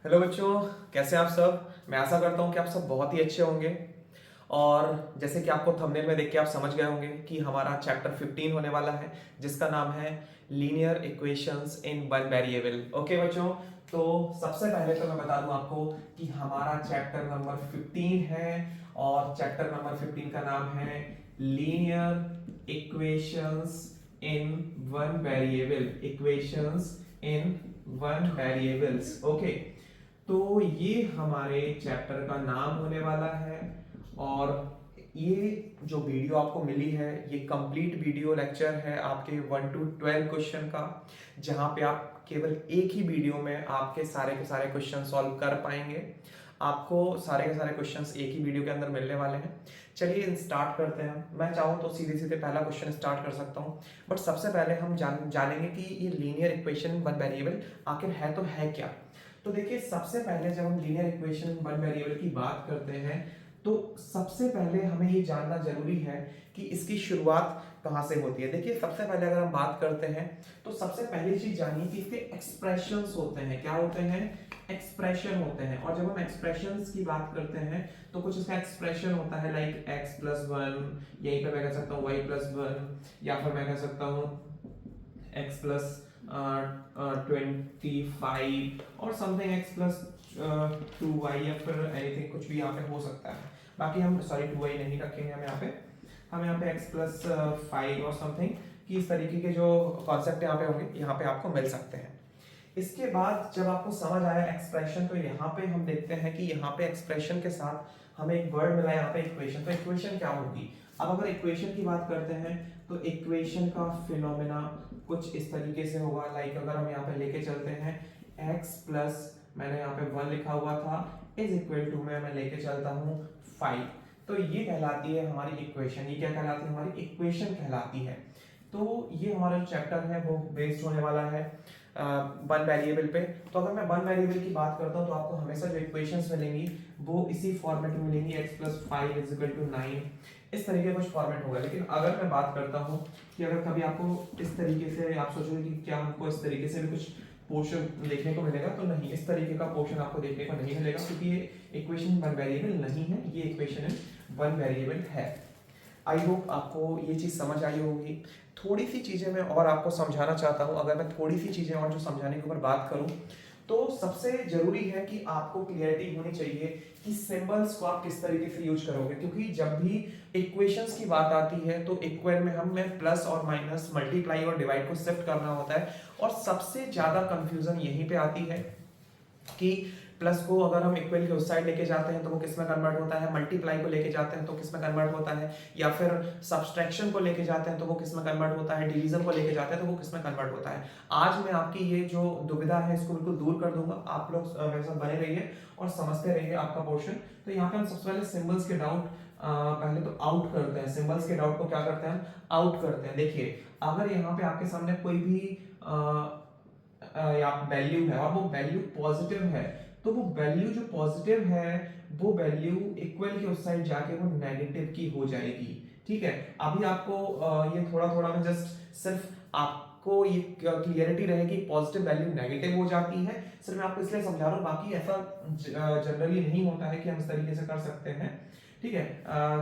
Hello बच्चों, कैसे हैं आप सब। मैं आशा करता हूं कि आप सब बहुत ही अच्छे होंगे। और जैसे कि आपको थंबनेल में देख के आप समझ गए होंगे कि हमारा चैप्टर 15 होने वाला है, जिसका नाम है linear equations in one variable. Okay बच्चों, तो सबसे पहले तो मैं बता दूं आपको कि हमारा चैप्टर नंबर 15 है और चैप्टर नंबर 15 का नाम है linear equations in one variable. Equations in one variables. Okay, तो ये हमारे चैप्टर का नाम होने वाला है। और ये जो वीडियो आपको मिली है, ये कंप्लीट वीडियो लेक्चर है आपके 1 to 12 क्वेश्चन का, जहां पे आप केवल एक ही वीडियो में आपके सारे के सारे क्वेश्चन सॉल्व कर पाएंगे। आपको सारे के सारे क्वेश्चंस एक ही वीडियो के अंदर मिलने वाले हैं। चलिए स्टार्ट करते हैं। मैं चाहूँ तो सीधे सीधे पहला क्वेश्चन स्टार्ट कर सकता हूँ, बट सबसे पहले हम जानेंगे कि ये लीनियर इक्वेशन वन वेरिएबल आखिर है तो है क्या। तो देखिए, सबसे पहले जब हम लीनियर इक्वेशन वन वेरिएबल की बात करते हैं, तो सबसे पहले हमें ये जानना जरूरी है कि इसकी शुरुआत कहाँ से होती है। देखिए, सबसे पहले अगर हम बात करते हैं तो सबसे पहली चीज जानिए कि इसके एक्सप्रेशंस होते हैं। क्या होते हैं? एक्सप्रेशन होते हैं। और जब हम एक्सप्रेशंस की बात करते हैं तो कुछ इसका एक्सप्रेशन होता है लाइक x+1, यहीं पे मैं कह सकता हूँ y+1, या फिर मैं कह सकता हूँ x+25 और समथिंग x+2y, या फिर एनीथिंग, कुछ भी यहाँ पे हो सकता है। बाकी हम 2y नहीं रखेंगे हम यहाँ पे x+5 और समथिंग कि इस तरीके के जो कॉन्सेप्ट यहाँ पे होंगे, यहाँ पे आपको मिल सकते हैं। इसके बाद जब आपको समझ आया एक्सप्रेशन, तो यहाँ पे हम देखते हैं कि यहाँ पे एक्सप्रेशन के साथ हमें एक वर्ड मिला है यहाँ पे इक्वेशन। तो इक्वेशन क्या होगी? अब अगर इक्वेशन की बात करते हैं तो इक्वेशन का फिनोमेना कुछ इस तरीके से होगा। लाइक अगर हम यहाँ पे लेके चलते हैं x प्लस, मैंने यहाँ पे 1 लिखा हुआ था, इज इक्वल टू में मैं लेके चलता हूँ 5, तो ये कहलाती है हमारी इक्वेशन। ये क्या कहलाती है? हमारी इक्वेशन कहलाती है। तो ये हमारा जो चैप्टर है वो बेस्ड होने वाला है वन वेरिएबल पे। तो अगर मैं वन वेरिएबल की बात करता हूँ तो आपको हमेशा जो इक्वेशंस मिलेंगी वो इसी फॉर्मेट में मिलेंगी, x+5 इज इक्वल टू 9, इस तरीके का कुछ फॉर्मेट होगा। लेकिन अगर मैं बात करता हूँ कि अगर कभी आपको इस तरीके से आप सोचोगे कि क्या हमको इस तरीके से भी कुछ पोर्शन देखने को मिलेगा, तो नहीं, इस तरीके का पोर्शन आपको देखने को नहीं मिलेगा, क्योंकि ये इक्वेशन वन वेरिएबल नहीं है, ये इक्वेशन वन वेरिएबल है। आई होप आपको ये चीज़ समझ आई होगी। थोड़ी सी चीज़ें मैं और आपको समझाना चाहता हूँ। अगर मैं थोड़ी सी चीज़ें और जो समझाने के ऊपर बात करूँ, तो सबसे जरूरी है कि आपको क्लियरिटी होनी चाहिए कि सिंबल्स को आप किस तरीके से यूज करोगे। क्योंकि जब भी इक्वेशंस की बात आती है तो इक्वेशन में हमें प्लस और माइनस, मल्टीप्लाई और डिवाइड को शिफ्ट करना होता है। और सबसे ज्यादा कंफ्यूजन यहीं पे आती है कि प्लस को अगर हम इक्वल के उस साइड लेके जाते हैं तो वो किस में कन्वर्ट होता है, मल्टीप्लाई को लेके जाते हैं तो किस में कन्वर्ट होता है, या फिर सब्सट्रैक्शन को लेके जाते हैं तो वो किस में कन्वर्ट होता है, डिवीजन को लेके जाते हैं तो वो किस में कन्वर्ट होता है। आज मैं आपकी ये जो दुविधा है इसको बिल्कुल दूर कर दूंगा। आप लोग मेरे साथ बने रहिए और समझते रहिए आपका पोर्शन। तो यहाँ पे हम सबसे पहले सिंबल्स के डाउट पहले तो आउट करते हैं। सिंबल्स के डाउट को क्या करते हैं? आउट करते हैं। देखिए, अगर यहाँ पे आपके सामने कोई भी वैल्यू है और वो वैल्यू पॉजिटिव है, तो वो वैल्यू जो पॉजिटिव है वो वैल्यू इक्वल के उस साइड जाके वो नेगेटिव की हो जाएगी। ठीक है, अभी आपको ये थोड़ा थोड़ा मैं जस्ट सिर्फ आपको ये क्लियरिटी रहेगी, पॉजिटिव वैल्यू नेगेटिव हो जाती है। सिर्फ मैं आपको इसलिए समझा रहा हूँ, बाकी ऐसा जनरली नहीं होता है कि हम इस तरीके से कर सकते हैं। ठीक है,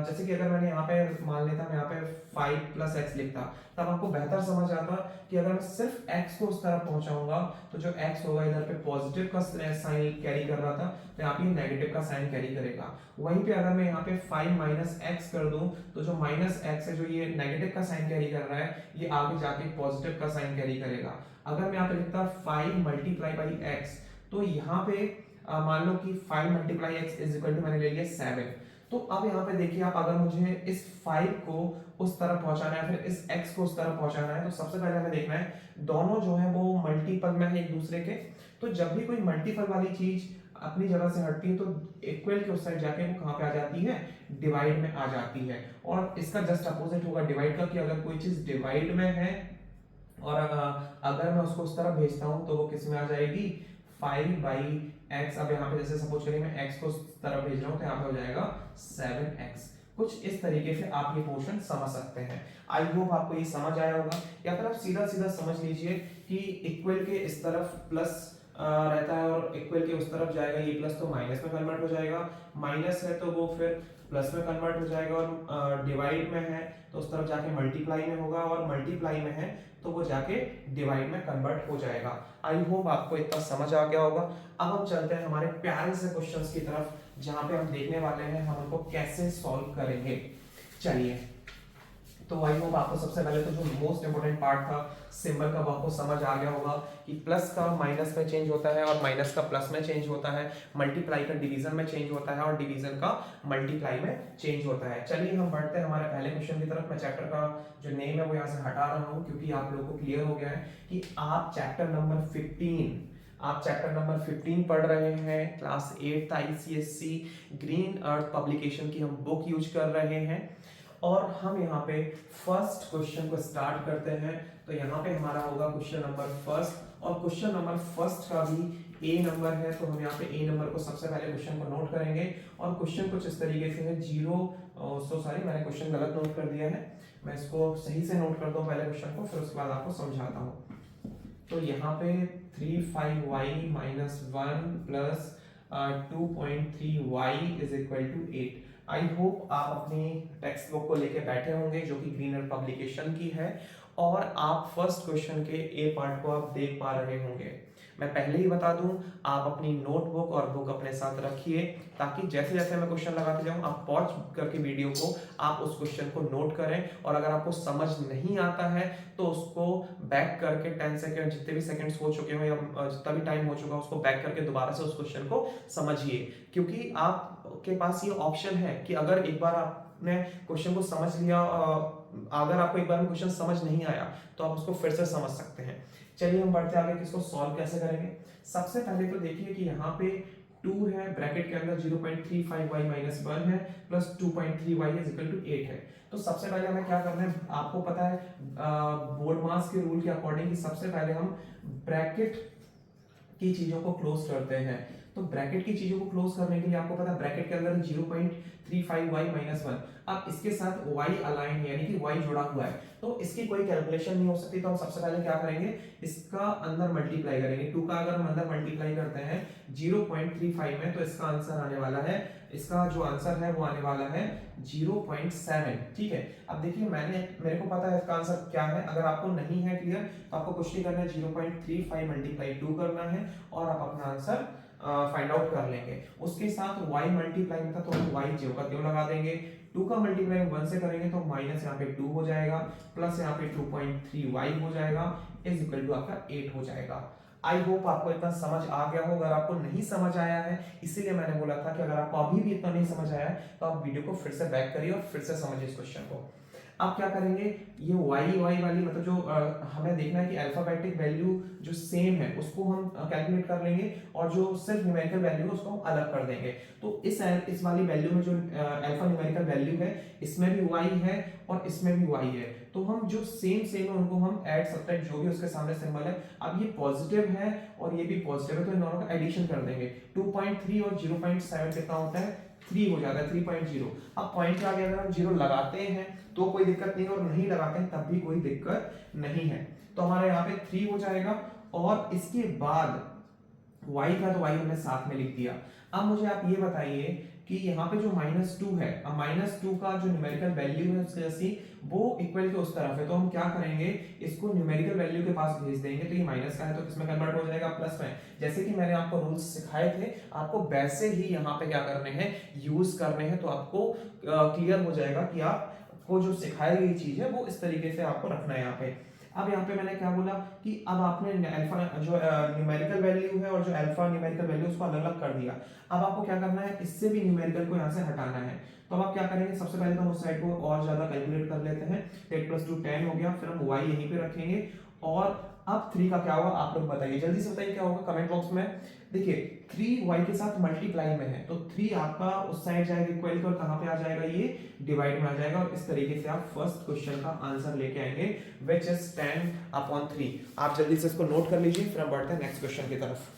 जैसे कि अगर मैंने यहाँ पे मान लेता, मैं यहाँ पे 5+x लिखता, तब आपको बेहतर समझ आता कि अगर मैं सिर्फ x को उस तरफ पहुंचाऊंगा तो जो x होगा इधर पे पॉजिटिव का साइन कैरी कर रहा था, तो यहाँ पे नेगेटिव का साइन कैरी करेगा। वहीं पे अगर मैं यहाँ पे 5 - x कर दूं तो जो -x है, जो ये नेगेटिव का साइन कैरी कर रहा है, ये आगे जाके पॉजिटिव का साइन कैरी करेगा। अगर मैं यहाँ पे लिखता 5 × x, तो यहाँ पे मान लो कि 5 × x इज इक्वल टू, मैंने ले लिया 7। तो अब यहाँ पे देखिए आप, अगर मुझे इस 5 को उस तरफ पहुंचाना है, फिर इस x को उस तरफ पहुंचाना है, तो सबसे पहले हमें देखना है दोनों जो है वो मल्टीपल में है एक दूसरे के। तो जब भी कोई मल्टीपल वाली चीज अपनी जगह से हटती है तो इक्वल के उस साइड जाके वो कहाँ पे आ जाती है? डिवाइड में आ जाती है। और इसका जस्ट अपोजिट होगा डिवाइड का, कि अगर कोई चीज डिवाइड में है और अगर मैं उसको उस तरफ भेजता हूँ तो वो किस में आ जाएगी? 5/x। अब यहाँ पे जैसे सपोज करिए मैं x को उस तरफ भेज रहा हूँ तो यहाँ पे हो जाएगा 7x। कुछ इस तरीके से आप ये पोर्शन समझ सकते हैं। आई होप आपको ये समझ आया होगा। या फिर आप सीधा सीधा समझ लीजिए कि इक्वल के इस तरफ प्लस रहता है और इक्वल इक्वल के उस तरफ जाएगा, ये प्लस तो माइनस में कन्वर्ट हो जाएगा, माइनस है तो वो फिर प्लस में कन्वर्ट हो जाएगा, और डिवाइड में है तो उस तरफ जाके मल्टीप्लाई में होगा, और मल्टीप्लाई में है तो वो जाके डिवाइड में कन्वर्ट हो जाएगा। आई होप आपको इतना समझ आ गया होगा। अब हम चलते हैं हमारे प्यारे से क्वेश्चंस की तरफ, जहां पे हम देखने वाले हैं हम उनको कैसे सॉल्व करेंगे। चलिए, तो आई होप आपको सबसे पहले तो जो मोस्ट इंपोर्टेंट पार्ट था सिंबल का वो आपको समझ आ गया होगा कि प्लस का माइनस में चेंज होता है और माइनस का प्लस में चेंज होता है, मल्टीप्लाई का डिवीजन में चेंज होता है और डिवीजन का मल्टीप्लाई में चेंज होता है। चलिए हम बढ़ते हैं हमारे पहले क्वेश्चन की तरफ। मैं चैप्टर का जो नेम है वो यहाँ से हटा रहा हूँ क्योंकि आप लोगों को क्लियर हो गया है कि आप चैप्टर नंबर 15 पढ़ रहे हैं, class 8 ICSE green earth publication की हम बुक यूज कर रहे हैं, और हम यहाँ पे फर्स्ट क्वेश्चन को स्टार्ट करते हैं। तो यहाँ पे हमारा होगा क्वेश्चन नंबर फर्स्ट, और क्वेश्चन नंबर फर्स्ट का भी ए नंबर है, तो हम यहाँ पे ए नंबर को सबसे पहले क्वेश्चन को नोट करेंगे। और क्वेश्चन कुछ इस तरीके से है, मैंने क्वेश्चन गलत नोट कर दिया है, मैं इसको सही से नोट कर दूं पहले क्वेश्चन को, फिर उसके बाद आपको समझाता हूँ। तो यहाँ पे 35y minus 1 plus 2.3y is equal to 8। I hope आप अपनी टेक्स्ट बुक को लेके बैठे होंगे जो कि ग्रीन अर्थ पब्लिकेशन की है, और आप फर्स्ट क्वेश्चन के ए पार्ट को आप देख पा रहे होंगे। मैं पहले ही बता दूं, आप अपनी नोटबुक और बुक अपने साथ रखिए ताकि जैसे जैसे मैं क्वेश्चन लगाते जाऊं आप पॉज करके वीडियो को आप उस क्वेश्चन को नोट करें, और अगर आपको समझ नहीं आता है तो उसको बैक करके 10 सेकंड जितने भी सेकंड्स हो चुके हो या जितना भी टाइम हो चुका उसको बैक करके दोबारा से उस क्वेश्चन को समझिए, क्योंकि आपके पास ये ऑप्शन है कि अगर एक बार आपने क्वेश्चन को समझ लिया, अगर आपको एक बार में क्वेश्चन समझ नहीं आया तो आप उसको फिर से समझ सकते हैं। चलिए हम बढ़ते आगे, किसको सॉल्व कैसे करेंगे। सबसे पहले तो देखिए कि यहाँ पे 2 है, ब्रैकेट के अंदर 0.35y माइनस 1 है plus 2.3y is equal to 8 है। तो सबसे पहले हमें क्या करना है, आपको पता है बोर्ड मास के रूल के अकॉर्डिंग कि सबसे पहले हम ब्रैकेट की चीजों को क्लोज करते हैं। तो ब्रैकेट की चीजों को क्लोज करने के लिए आपको पता है ब्रैकेट के अंदर 0.35y माइनस 1, अब इसके साथ y अलाइन है यानी कि y जुड़ा हुआ है, तो इसकी कोई कैलकुलेशन नहीं हो सकती। तो हम सबसे पहले क्या करेंगे, इसका अंदर मल्टीप्लाई करेंगे। 2 का अगर हम अंदर मल्टीप्लाई करते हैं 0.35 में, तो इसका आंसर आने वाला है, इसका जो आंसर है वो आने वाला है 0.7। ठीक है, अब देखिए मेरे को पता है इसका आंसर क्या है। अगर आपको नहीं है क्लियर तो आपको कुछ नहीं करना है, 0.35 मल्टीप्लाई 2 करना है और आप अपना आंसर फाइंड आउट कर लेंगे। उसके साथ y मल्टीप्लाई में था तो हम y ज्यों का त्यों लगा देंगे। 2 का मल्टीप्लाई 1 से करेंगे तो माइनस यहाँ पे 2 हो जाएगा, प्लस यहाँ पे 2.3y हो जाएगा, इज इक्वल टू आपका 8 हो जाएगा। आई होप आपको इतना समझ आ गया हो। अगर आपको नहीं समझ आया है, इसीलिए मैंने बोला था कि अगर आपको अभी भी इतना नहीं समझ आया है तो आप वीडियो को फिर से बैक करिए और फिर से समझिए इस क्वेश्चन को। अब क्या करेंगे, ये y वाली मतलब जो हमें देखना है कि अल्फाबेटिक वैल्यू जो सेम है उसको हम कैलकुलेट कर लेंगे, और जो सिर्फ न्यूमेरिकल वैल्यू है उसको हम अलग कर देंगे। तो इस वाली वैल्यू में जो अल्फा न्यूमेरिकल वैल्यू है इसमें भी y है और इसमें भी y है, तो हम जो सेम है उनको हम ऐड सब्ट्रैक्ट जो भी उसके सामने सिंबल है, अब ये पॉजिटिव है और ये भी पॉजिटिव है तो इन दोनों का एडिशन कर देंगे। 2.3 और 0.7 कितना होता है, 3 हो जाता है, 3.0। अब पॉइंट के आगे अगर हम 0 लगाते हैं तो कोई दिक्कत नहीं, और नहीं लगाते हैं तब भी कोई दिक्कत नहीं है। तो हमारे यहाँ पे 3 हो जाएगा, और इसके बाद y का तो y हमने साथ में लिख दिया। अब मुझे आप ये बताइए कि यहाँ पे जो -2 है, अब -2 का जो न्यूमेरिकल वैल्यू है उसके जैसी वो इक्वल के उस तरफ है, तो हम क्या करेंगे, इसको न्यूमेरिकल वैल्यू के पास भेज देंगे। तो ये माइनस का है तो किसमें कन्वर्ट हो जाएगा, प्लस में। जैसे कि मैंने आपको रूल्स सिखाए थे, आपको वैसे ही यहाँ पे क्या करने हैं, यूज करने हैं। तो आपको क्लियर हो जाएगा कि आपको जो सिखाई गई चीज है वो इस तरीके से आपको रखना है यहाँ पे। अब यहाँ पे मैंने क्या बोला कि अब आपने अल्फा जो न्यूमेरिकल वैल्यू है और जो अल्फा न्यूमेरिकल वैल्यू उसको अलग अलग कर दिया। अब आपको क्या करना है, इससे भी न्यूमेरिकल को यहाँ से हटाना है। तो अब आप क्या करेंगे, सबसे पहले तो हम उस साइड को और ज्यादा कैलकुलेट कर लेते हैं। 8 + 2 10 हो गया, फिर हम y यहीं पे रखेंगे, और अब 3 का क्या होगा आप लोग बताइए, जल्दी से बताइए क्या होगा कमेंट बॉक्स में। देखिए 3 y के साथ मल्टीप्लाई में है तो 3 आपका उस साइड जाएगा इक्वल के, और कहां पे आ जाएगा, ये डिवाइड में आ जाएगा, और इस तरीके से आप फर्स्ट क्वेश्चन का आंसर लेके आएंगे व्हिच इज 10/3। आप जल्दी से इसको नोट कर लीजिए, फिर हम बढ़ते हैं नेक्स्ट क्वेश्चन की तरफ।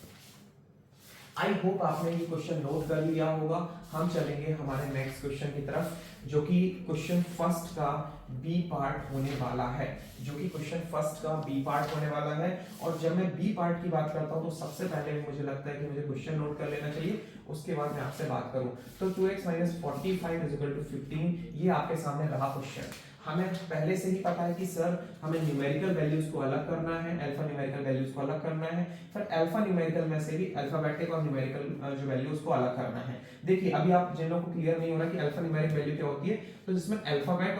आई होप आपने ये क्वेश्चन नोट कर लिया होगा। हम चलेंगे हमारे नेक्स्ट क्वेश्चन की तरफ, जो कि क्वेश्चन फर्स्ट का बी पार्ट होने वाला है, जो कि क्वेश्चन फर्स्ट का बी पार्ट होने वाला है। और जब मैं बी पार्ट की बात करता हूं तो सबसे पहले मुझे लगता है कि मुझे क्वेश्चन नोट कर लेना चाहिए, उसके बाद मैं आपसे बात करूं। तो 2x - 45 = 15, ये आपके सामने रहा क्वेश्चन। हमें पहले से ही पता है कि सर हमें न्यूमेरिकल वैल्यूज को अलग करना है, अल्फा न्यूमेरिकल वैल्यूज को अलग करना है, फिर अल्फा न्यूमेरिकल में से भी अल्फाबेटिक और न्यूमेरिकल जो वैल्यूज को अलग करना है। देखिए अभी आप जिन लोगों को क्लियर नहीं हो रहा कि अल्फा न्यूमेरिक वैल्यू क्या होती है, तो जिसमें अल्फाबेट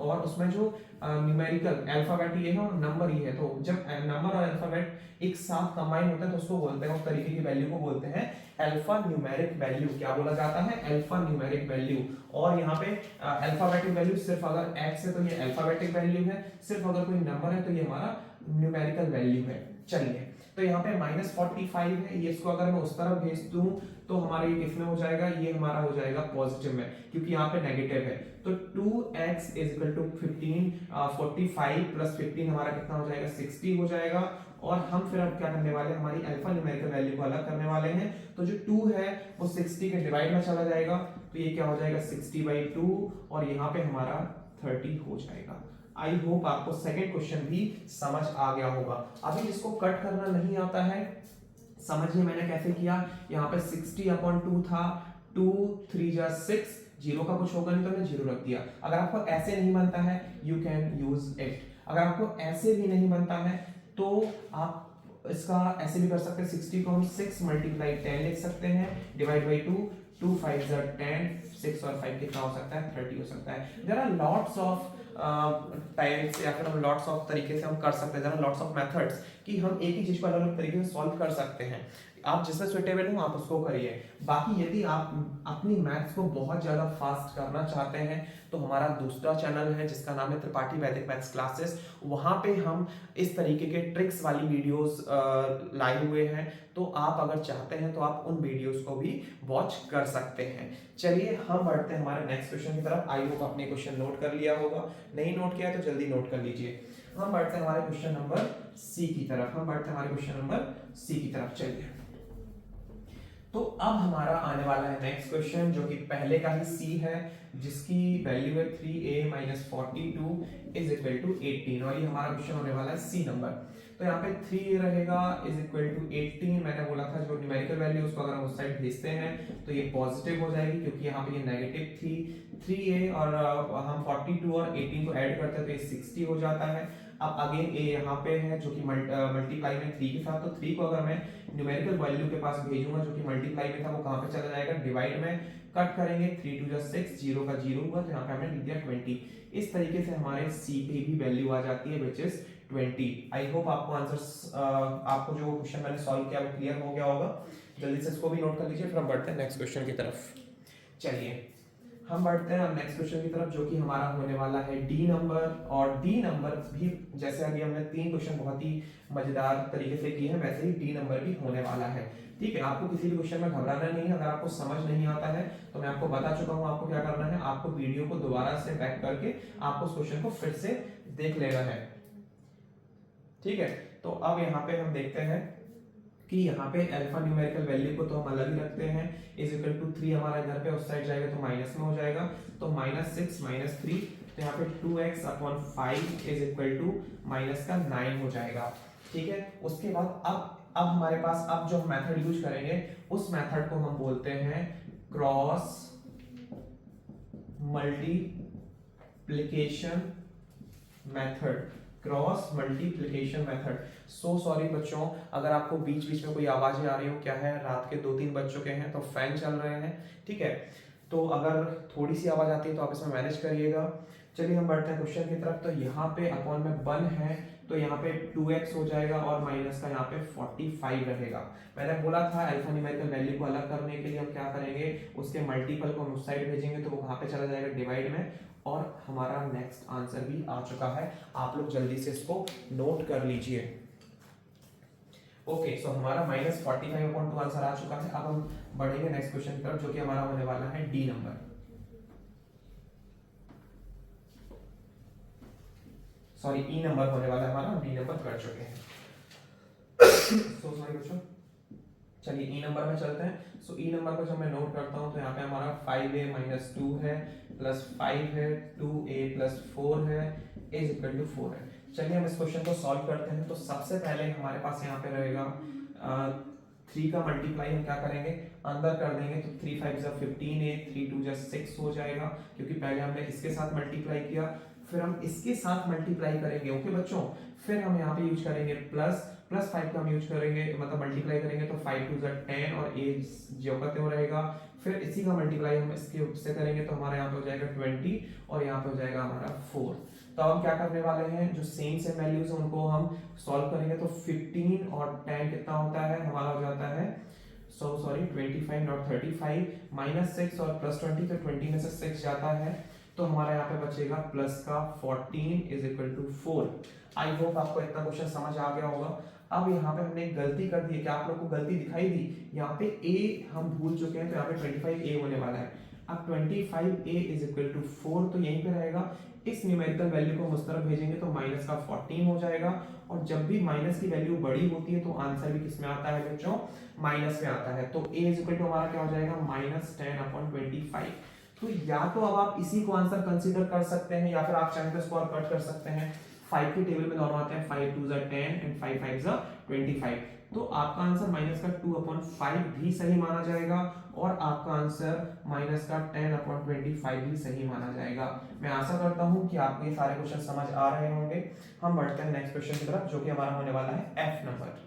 और उसमें जो न्यूमेरिकल अल्फाबेट ये है और नंबर ये है, तो जब नंबर और अल्फाबेट एक साथ कंबाइन होते हैं तो उसको बोलते हैं, उस तरीके की वैल्यू को बोलते हैं अल्फा न्यूमेरिक वैल्यू। क्या बोला जाता है? Alpha numeric value. और यहाँ पे अल्फाबेटिक वैल्यू सिर्फ अगर x है तो ये अल्फाबेटिक वैल्यू है, सिर्फ अगर कोई नंबर है तो ये हमारा न्यूमेरिकल वैल्यू है। चलिए, तो यहाँ पे -45 है, ये इसको अगर मैं उस तरफ भेज दूं तो हमारा ये किस में हो जाएगा? ये हमारा हो जाएगा पॉजिटिव में, क्योंकि यहाँ पे नेगेटिव है। तो 2x = 15, 45 + 15 हमारा कितना हो जाएगा? 60 हो जाएगा। और हम फिर अब क्या करने वाले हैं? हमारी अल्फा न्यूमेरिकल वैल्यू को अलग करने वाले हैं। तो जो 2 है वो 60 के डिवाइड में चला जाएगा, तो ये क्या हो जाएगा? 60/2, और यहाँ पे हमारा 30 हो जाएगा। आई होप आपको सेकंड क्वेश्चन भी समझ आ गया होगा। अभी इसको कट करना नहीं आता है, समझिए मैंने कैसे किया। यहाँ पे 60/2 था, 2 3 जा 6, जीरो का कुछ होगा नहीं तो मैंने जीरो रख दिया। अगर आपको ऐसे नहीं बनता है यू कैन यूज इट, अगर आपको ऐसे भी नहीं बनता है तो आप इसका ऐसे भी कर सकते हैं। 60 को हम 6 × 10 लिख सकते हैं, डिवाइड बाई 2, 2 5 जा 10, 6 और 5 कितना हो सकता है? 30 हो सकता है। There are lots of types, या फिर हम लॉट्स ऑफ तरीके से हम कर सकते हैं, there are lots of methods कि हम एक ही चीज को अलग अलग तरीके से सॉल्व कर सकते हैं। आप जिसमें सुटेबल हो आप उसको करिए। बाकी यदि आप अपनी मैथ्स को बहुत ज्यादा फास्ट करना चाहते हैं तो हमारा दूसरा चैनल है जिसका नाम है त्रिपाठी वैदिक मैथ्स क्लासेस, वहां पे हम इस तरीके के ट्रिक्स वाली वीडियोस लाए हुए हैं। तो आप अगर चाहते हैं तो आप उन वीडियोस को भी वॉच कर सकते हैं। चलिए हम बढ़ते हैं हमारे नेक्स्ट क्वेश्चन की तरफ। आई होप आपने क्वेश्चन नोट कर लिया होगा, नहीं नोट किया तो जल्दी नोट कर लीजिए। हम बढ़ते हैं हमारे क्वेश्चन नंबर सी की तरफ। चलिए, तो अब हमारा आने वाला है नेक्स्ट क्वेश्चन, जो कि पहले का ही सी है, जिसकी वैल्यू है 3a - 42 = 18, और ये हमारा क्वेश्चन होने वाला है सी नंबर। तो यहाँ पे 3a रहेगा = 18। मैंने बोला था जो न्यूमेरिकल वैल्यू उसको अगर हम उस साइड भेजते हैं तो ये पॉजिटिव हो जाएगी, क्योंकि यहाँ पे ये नेगेटिव थी 3a, और हम 42 और 18 को ऐड करते हैं तो ये 60 हो जाता है। अब अगेन a यहाँ पे है जो कि मल्टीप्लाई में 3 के साथ, तो 3 को अगर मैं न्यूमेरिकल वैल्यू के पास भेजूंगा जो कि मल्टीप्लाई में था, वो कहाँ पे चला जाएगा? डिवाइड में। कट करेंगे, 3 2 जा 6, 0 का 0 हुआ, तो यहाँ पे हमने लिख दिया 20। इस तरीके से हमारे सी पे भी वैल्यू आ जाती है विच इज 20। आई होप आपको आंसर्स आपको जो क्वेश्चन मैंने सॉल्व किया वो क्लियर हो गया होगा। जल्दी से इसको भी नोट कर लीजिए, फिर हम बढ़ते हैं नेक्स्ट क्वेश्चन की तरफ। चलिए हम बढ़ते हैं नेक्स्ट क्वेश्चन की तरफ, जो कि हमारा होने वाला है डी नंबर। और डी नंबर भी जैसे अभी हमने 3 क्वेश्चन बहुत ही मजेदार तरीके से किए हैं, वैसे ही डी नंबर भी होने वाला है। ठीक है, आपको किसी भी क्वेश्चन में घबराना नहीं है। अगर आपको समझ नहीं आता है तो मैं आपको बता चुका हूं आपको क्या करना है। आपको वीडियो को दोबारा से बैक करके आपको उस क्वेश्चन को फिर से देख लेना है। ठीक है, तो अब यहाँ पे हम देखते हैं कि यहाँ पे अल्फा न्यूमेरिकल वैल्यू को तो हम अलग ही रखते हैं, = 3 हमारा इधर पे उस साइड जाएगा तो माइनस में हो जाएगा, तो -6 - 3, तो यहाँ पे 2x/5 = -9 हो जाएगा। ठीक है, उसके बाद अब हमारे पास अब जो मेथड यूज करेंगे उस मेथड को हम बोलते हैं cross multiplication method. So sorry बच्चों, अगर आपको बीच बीच में कोई आवाजें आ रही हो, क्या है रात के 2-3 बज चुके हैं तो फैन चल रहे हैं। ठीक है, तो अगर थोड़ी सी आवाज आती है तो आप इसमें मैनेज करिएगा। चलिए हम बढ़ते हैं क्वेश्चन की तरफ। तो यहाँ पे अपॉन में 1 है, तो यहाँ पे 2x हो जाएगा और माइनस का यहाँ पे 45 रहेगा। मैंने बोला था अल्फा न्यूमेरिकल वैल्यू को अलग करने के लिए हम क्या करेंगे, उसके मल्टीपल को हम उस साइड भेजेंगे तो वो कहाँ पे चला जाएगा? डिवाइड में। और हमारा नेक्स्ट आंसर भी आ चुका है, आप लोग जल्दी से इसको नोट कर लीजिए। ओके, सो हमारा -45/2 आंसर आ चुका है। अब हम बढ़ेंगे नेक्स्ट क्वेश्चन की तरफ, जो कि हमारा होने वाला है डी नंबर। सॉरी, ई नंबर होने वाला है हमारा, डी नंबर कर चुके हैं। सो सॉरी बच्चों। चलिए ई नंबर में चलते हैं। सो ई नंबर को जब मैं नोट करता हूँ तो यहाँ पे हमारा 5a माइनस 2 है प्लस 5 है, 2a प्लस 4 है इज इक्वल टू 4 है। चलिए हम इस क्वेश्चन को सॉल्व करते हैं। तो सबसे पहले हमारे पास यहाँ पे रहेगा 3 का मल्टीप्लाई हम क्या करेंगे, अंदर कर देंगे। तो 3 5 जा 15a, 3 2 जा 6 हो जाएगा, क्योंकि पहले हमने इसके साथ मल्टीप्लाई किया, फिर हम इसके साथ मल्टीप्लाई करेंगे। ओके बच्चों, फिर हम यहाँ पे यूज करेंगे प्लस 5 का हम यूज करेंगे, मतलब मल्टीप्लाई करेंगे तो 5 2 जा 10 और a जो का त्यों रहेगा। फिर इसी का मल्टीप्लाई हम इसके से करेंगे तो हमारे यहाँ पे हो जाएगा 20 और यहाँ पे हो जाएगा हमारा 4। तो हम क्या करने वाले हैं, जो सेम वैल्यूज है उनको हम सॉल्व करेंगे। तो 15 और 10 कितना होता है, हमारा हो जाता है 25 नॉट 35 माइनस 6 और प्लस 20, तो 20 में से 6 जाता है तो हमारा यहाँ पे बचेगा प्लस का 14 is equal to 4। I hope आपको इतना क्वेश्चन समझ आ गया होगा। अब यहाँ पे हमने एक गलती कर दी है, क्या आप लोग को गलती दिखाई दी, यहाँ पे a हम भूल चुके हैं, तो यहाँ पे 25a होने वाला है। अब 25a इज इक्वल टू 4 तो यहीं पे रहेगा। इस न्यूमेरिकल वैल्यू को हम उस तरफ भेजेंगे तो माइनस का 14 हो जाएगा, और जब भी माइनस की वैल्यू बड़ी होती है तो आंसर भी किस में आता है बच्चों, माइनस में आता है। तो a इज इक्वल टू हमारा क्या हो जाएगा, माइनस 10/25। तो या तो अब आप इसी को आंसर कंसीडर कर सकते हैं, या फिर आप चाहें तो इसको और कट कर सकते हैं। 5 की टेबल में दोनों आते हैं, 5 2 जा 10 एंड 5 5 जा 25। तो आपका आंसर माइनस का 2/5 भी सही माना जाएगा, और आपका आंसर माइनस का 10/25 भी सही माना जाएगा। मैं आशा करता हूं कि आपको ये सारे क्वेश्चन समझ आ रहे होंगे। हम बढ़ते हैं नेक्स्ट क्वेश्चन की तरफ, जो कि हमारा होने वाला है एफ नंबर।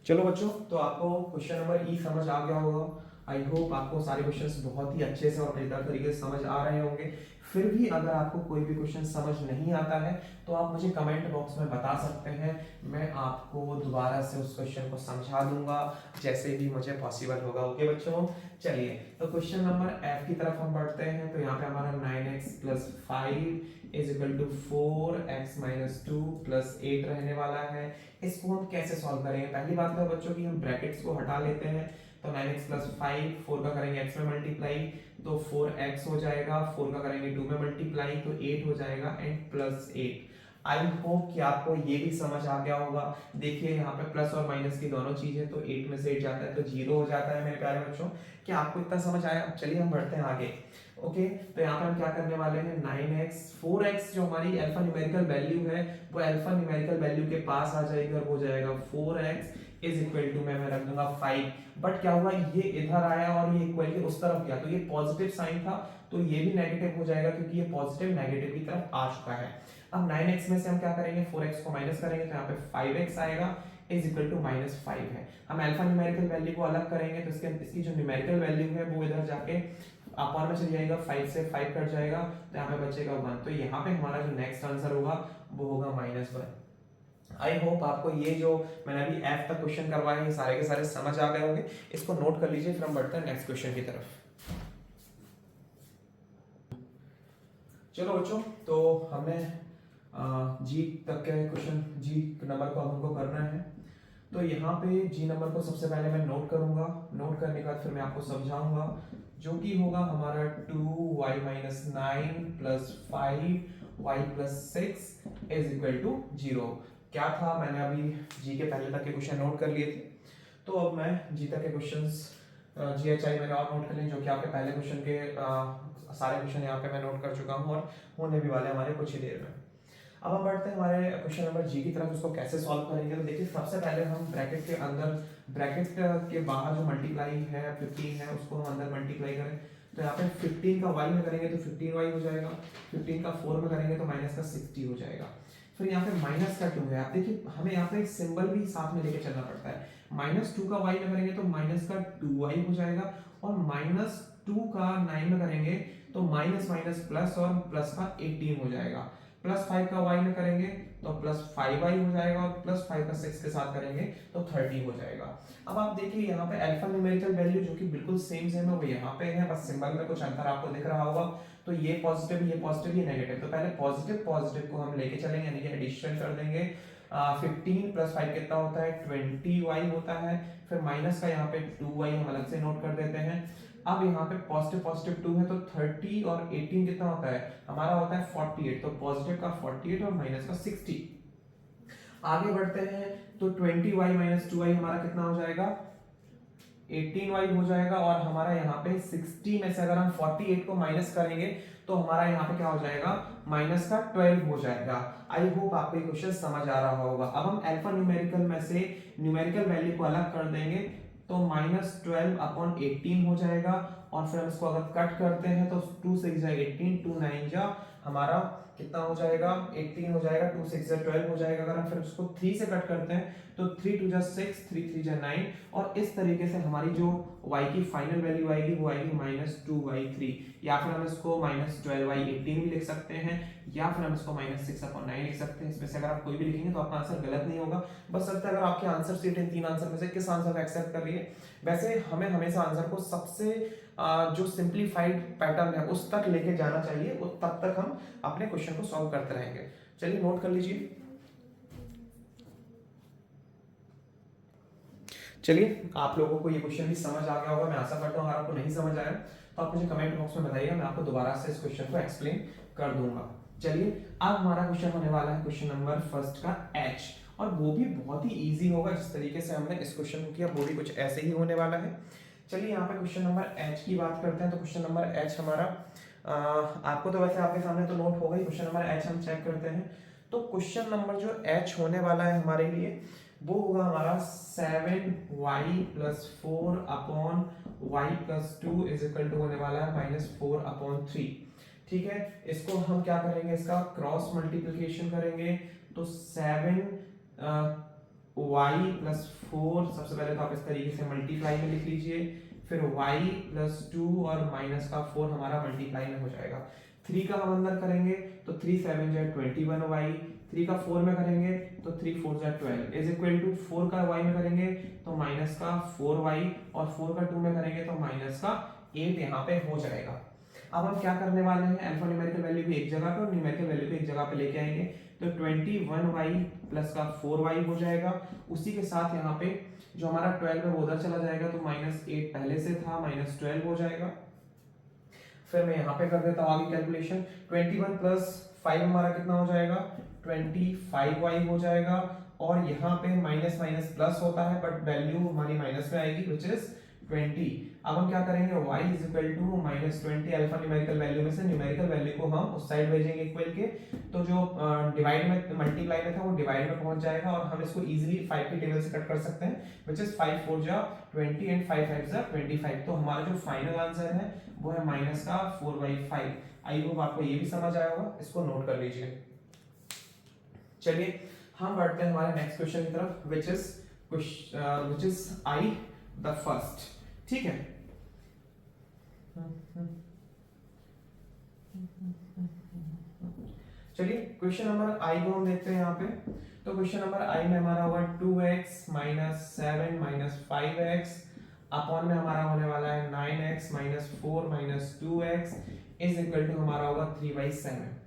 चलो बच्चों, तो आपको क्वेश्चन नंबर ई समझ आ गया होगा। आई होप आपको सारे क्वेश्चंस बहुत ही अच्छे से और मजेदार तरीके से समझ आ रहे होंगे। फिर भी अगर आपको कोई भी क्वेश्चन समझ नहीं आता है तो आप मुझे कमेंट बॉक्स में बता सकते हैं, मैं आपको दोबारा से उस क्वेश्चन को समझा दूंगा जैसे भी मुझे पॉसिबल होगा। ओके बच्चों, चलिए तो क्वेश्चन नंबर एफ की तरफ हम बढ़ते हैं। तो यहाँ पे हमारा 9x + 5 is equal to 4x - 2 + 8 रहने वाला है। इसको हम कैसे सॉल्व करेंगे, पहली बात है बच्चों की हम ब्रैकेट्स को हटा लेते हैं। तो 9x + 5, 4 का करेंगे x में मल्टीप्लाई तो 4x हो जाएगा, 4 का करेंगे 2 में मल्टीप्लाई तो 8 हो जाएगा एंड +8। आई होप कि आपको ये भी समझ आ गया होगा। देखिए यहाँ पे प्लस और माइनस की दोनों चीज है, तो 8 में से 8 जाता है तो 0 हो जाता है। मेरे प्यारे बच्चों, क्या आपको इतना समझ आया? चलिए हम बढ़ते हैं आगे। ओके, तो यहाँ पे हम क्या करने वाले हैं, 9x 4x जो हमारी अल्फा न्यूमेरिकल वैल्यू है वो अल्फा न्यूमेरिकल वैल्यू के पास आ जाएगी और वो जाएगा 4x इज इक्वल टू मैं रख दूंगा 5। बट क्या हुआ, ये इधर आया और ये इक्वल के उस तरफ गया, तो ये पॉजिटिव साइन था तो ये भी नेगेटिव हो जाएगा, क्योंकि ये पॉजिटिव नेगेटिव की तरफ आ चुका है। अब 9x में से हम क्या करेंगे, 4x को माइनस करेंगे तो यहाँ पे 5x आएगा इज इक्वल टू -5 है। हम अल्फा न्यूमेरिकल वैल्यू को अलग करेंगे तो इसकी जो न्यूमेरिकल वैल्यू है वो इधर जाके अपान में चल जाएगा, 5 से 5 कट जाएगा तो यहाँ पे बचेगा 1। तो यहाँ पे हमारा जो नेक्स्ट आंसर होगा वो होगा -1। आई होप आपको ये जो मैंने अभी एफ तक क्वेश्चन करवाए ये सारे के सारे समझ आ गए होंगे। इसको नोट कर लीजिए, फिर हम बढ़ते हैं नेक्स्ट क्वेश्चन की तरफ। चलो बच्चों, तो हमने जी तक के क्वेश्चन, जी नंबर को हमको करना है। तो यहाँ पे जी नंबर को सबसे पहले मैं नोट करूंगा, नोट करने के बाद फिर मैं आपको समझाऊंगा, जो कि होगा हमारा 2y - 9 + 5y + 6 is equal to 0। क्या था, मैंने अभी जी के पहले तक के क्वेश्चन नोट कर लिए थे, तो अब मैं जी तक के क्वेश्चंस GHI मैंने और नोट कर लिए, जो कि आपके पहले क्वेश्चन के सारे क्वेश्चन यहाँ पे मैं नोट कर चुका हूँ और होने भी वाले हमारे कुछ ही देर में। अब हम बढ़ते हैं हमारे क्वेश्चन नंबर जी की तरफ, उसको कैसे सॉल्व करेंगे। तो देखिए सबसे पहले हम ब्रैकेट के अंदर, ब्रैकेट के बाहर जो मल्टीप्लाई है 15 है उसको हम अंदर मल्टीप्लाई करें। तो यहाँ पे 15 का y में करेंगे तो 15y हो जाएगा, 15 का 4 में करेंगे तो -60 हो जाएगा। फिर यहाँ पे -2 है, आप देखिए हमें यहाँ पे एक सिंबल भी साथ में लेके चलना पड़ता है। -2 का y में करेंगे तो -2y हो जाएगा, और -2 का 9 में करेंगे तो माइनस प्लस और प्लस का 18 हो जाएगा। +5 का y में करेंगे तो +5y हो जाएगा, और +5 का 6 के साथ करेंगे तो 30 हो जाएगा। अब आप देखिए यहाँ पे अल्फा न्यूमेरिकल वैल्यू जो कि बिल्कुल सेम है वो यहाँ पे है, बस सिंबल में कुछ अंतर आपको दिख रहा होगा। तो ये पॉजिटिव, ये नेगेटिव, तो पहले पॉजिटिव को हम लेके चलेंगे, यानी कि एडिशन कर देंगे। 15 + 5 कितना होता है, 20y होता है। फिर माइनस का यहाँ पे 2y हम अलग से नोट कर देते हैं। अब यहाँ पे पॉजिटिव 2 है तो 30 और 18 कितना होता है, हमारा होता है 48। तो पॉजिटिव का 48 और माइनस का 60। आगे बढ़ते हैं तो 20y माइनस 2y हमारा कितना हो जाएगा 18y हो जाएगा, और हमारा यहाँ पे 60 में से अगर हम 48 को माइनस करेंगे तो हमारा यहाँ पे क्या हो जाएगा माइनस का 12 हो जाएगा। आई होप आपको ये क्वेश्चन समझ आ रहा होगा। अब हम अल्फा न्यूमेरिकल में से न्यूमेरिकल वैल्यू को अलग कर देंगे तो -12/18 हो जाएगा, और फिर हम इसको अगर कट करते हैं तो 2 6 जा 18, 2 9 जा हमारा कितना हो जाएगा 18 हो जाएगा, 2 6 जा 12 हो जाएगा। अगर हम फिर उसको 3 से कट करते हैं तो 3 2 जा 6, 3 3 जा 9, और इस तरीके से हमारी जो y की फाइनल वैल्यू आएगी वो आएगी -2y3, या फिर हम इसको -12y18 भी लिख सकते हैं, या फिर हम इसको -6/9 लिख सकते हैं। इसमें से अगर आप कोई भी लिखेंगे तो आपका आंसर गलत नहीं होगा, बस सकता है अगर आपके आंसर सीट इन 3 आंसर में से किस आंसर को एक्सेप्ट कर रही है। वैसे हमें हमेशा आंसर को सबसे जो सिंप्लीफाइड पैटर्न है उस तक लेके जाना चाहिए, उस तब तक हम अपने क्वेश्चन को सॉल्व करते रहेंगे। चलिए नोट कर लीजिए। चलिए आप लोगों को ये क्वेश्चन भी समझ आ गया होगा, मैं आशा करता हूँ। अगर आपको नहीं समझ आया तो आप मुझे कमेंट बॉक्स में बताइएगा, मैं आपको दोबारा से इस क्वेश्चन को एक्सप्लेन कर दूंगा। चलिए अब हमारा क्वेश्चन होने वाला है क्वेश्चन नंबर फर्स्ट का H, और वो भी बहुत ही इजी होगा। जिस तरीके से हमने इस क्वेश्चन को किया वो भी कुछ ऐसे ही होने वाला है। चलिए यहाँ पे क्वेश्चन नंबर H की बात करते हैं। तो क्वेश्चन नंबर H हमारा आपको तो वैसे आपके सामने तो नोट होगा ही। क्वेश्चन नंबर H हम चेक करते हैं। तो क्वेश्चन नंबर जो H होने वाला है हमारे लिए वो होगा हमारा 7y + 4/y + 2 = होने वाला है -4/3। ठीक है, इसको हम क्या करेंगे, इसका क्रॉस मल्टीप्लिकेशन करेंगे तो 7y + 4, सबसे पहले तो आप इस तरीके से मल्टीप्लाई में लिख लीजिए, फिर y + 2 और -4 हमारा मल्टीप्लाई में हो जाएगा। 3 का हम अंदर करेंगे तो 3 7 जा 21y, 3 का 4 में करेंगे तो 3 4 जा 12 = 4 का y में करेंगे तो -4y, और 4 का 2 में करेंगे तो -8 यहाँ पे हो जाएगा। अब हम क्या करने वाले हैं, अल्फा न्यूमेरिकल वैल्यू भी एक जगह पे और न्यूमेरिकल वैल्यू को एक जगह पे लेके आएंगे तो 21y + का 4y हो जाएगा। उसी के साथ यहाँ पे जो हमारा 12 है वो उधर चला जाएगा तो -8 पहले से था, -12 हो जाएगा। फिर मैं यहाँ पे कर देता हूँ आगे कैलकुलेशन, 21 + 5 हमारा कितना हो जाएगा 25y हो जाएगा, और यहाँ पे माइनस माइनस प्लस होता है बट वैल्यू हमारी माइनस में आएगी विच इज 20। अब हम क्या करेंगे y = -20 अल्फा न्यूमेरिकल वैल्यू में से न्यूमेरिकल वैल्यू को हम उस साइड भेजेंगे इक्वल के, तो जो डिवाइड में मल्टीप्लाई में था वो डिवाइड में पहुंच जाएगा, और हम इसको इजीली 5 की टेबल से कट कर सकते हैं विच इज 5 4 जा 20 एंड 5 5 जा 25। तो हमारा जो फाइनल आंसर है वो है -4/5। आई होप आपको ये भी समझ आया होगा, इसको नोट कर लीजिए। चलिए हम बढ़ते हैं हमारे नेक्स्ट क्वेश्चन की तरफ which is I the first. ठीक है, चलिए क्वेश्चन नंबर I को हम देखते हैं यहाँ पे। तो क्वेश्चन नंबर I में हमारा होगा 2x - 7 - 5x अपॉन में हमारा होने वाला है 9x - 4 - 2x = हमारा होगा 3/7।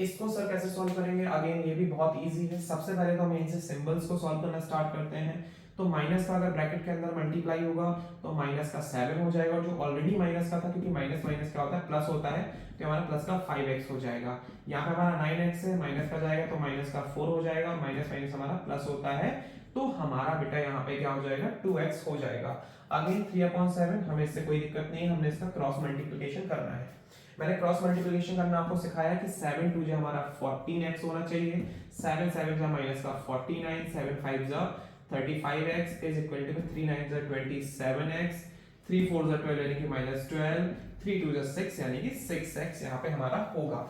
इसको सर कैसे सॉल्व करेंगे, अगेन ये भी बहुत इजी है। सबसे पहले तो हम यहीं से सिंबल्स को सॉल्व करना स्टार्ट करते हैं। तो माइनस का अगर ब्रैकेट के अंदर मल्टीप्लाई होगा तो माइनस का 7 हो जाएगा, जो ऑलरेडी माइनस का था, क्योंकि माइनस माइनस क्या होता है प्लस होता है, तो हमारा प्लस का 5x हो जाएगा। यहाँ पे हमारा 9x है, माइनस का जाएगा तो माइनस का 4 हो जाएगा, माइनस माइनस हमारा प्लस होता है, तो हमारा बेटा यहाँ पे क्या हो जाएगा 2x हो जाएगा। अगेन 3/7, हमें इससे कोई दिक्कत नहीं है, हमने इसका क्रॉस मल्टीप्लिकेशन करना है। मैंने क्रॉस मल्टीप्लिकेशन करना आपको सिखाया कि 7 2 हमारा 14x होना चाहिए, 7 7 माइनस का 49, 7 5 35x = 3 9 27x, 3 4 12 यानी कि -12, 3 2 6 यानी कि 6x यहाँ पे हमारा होगा।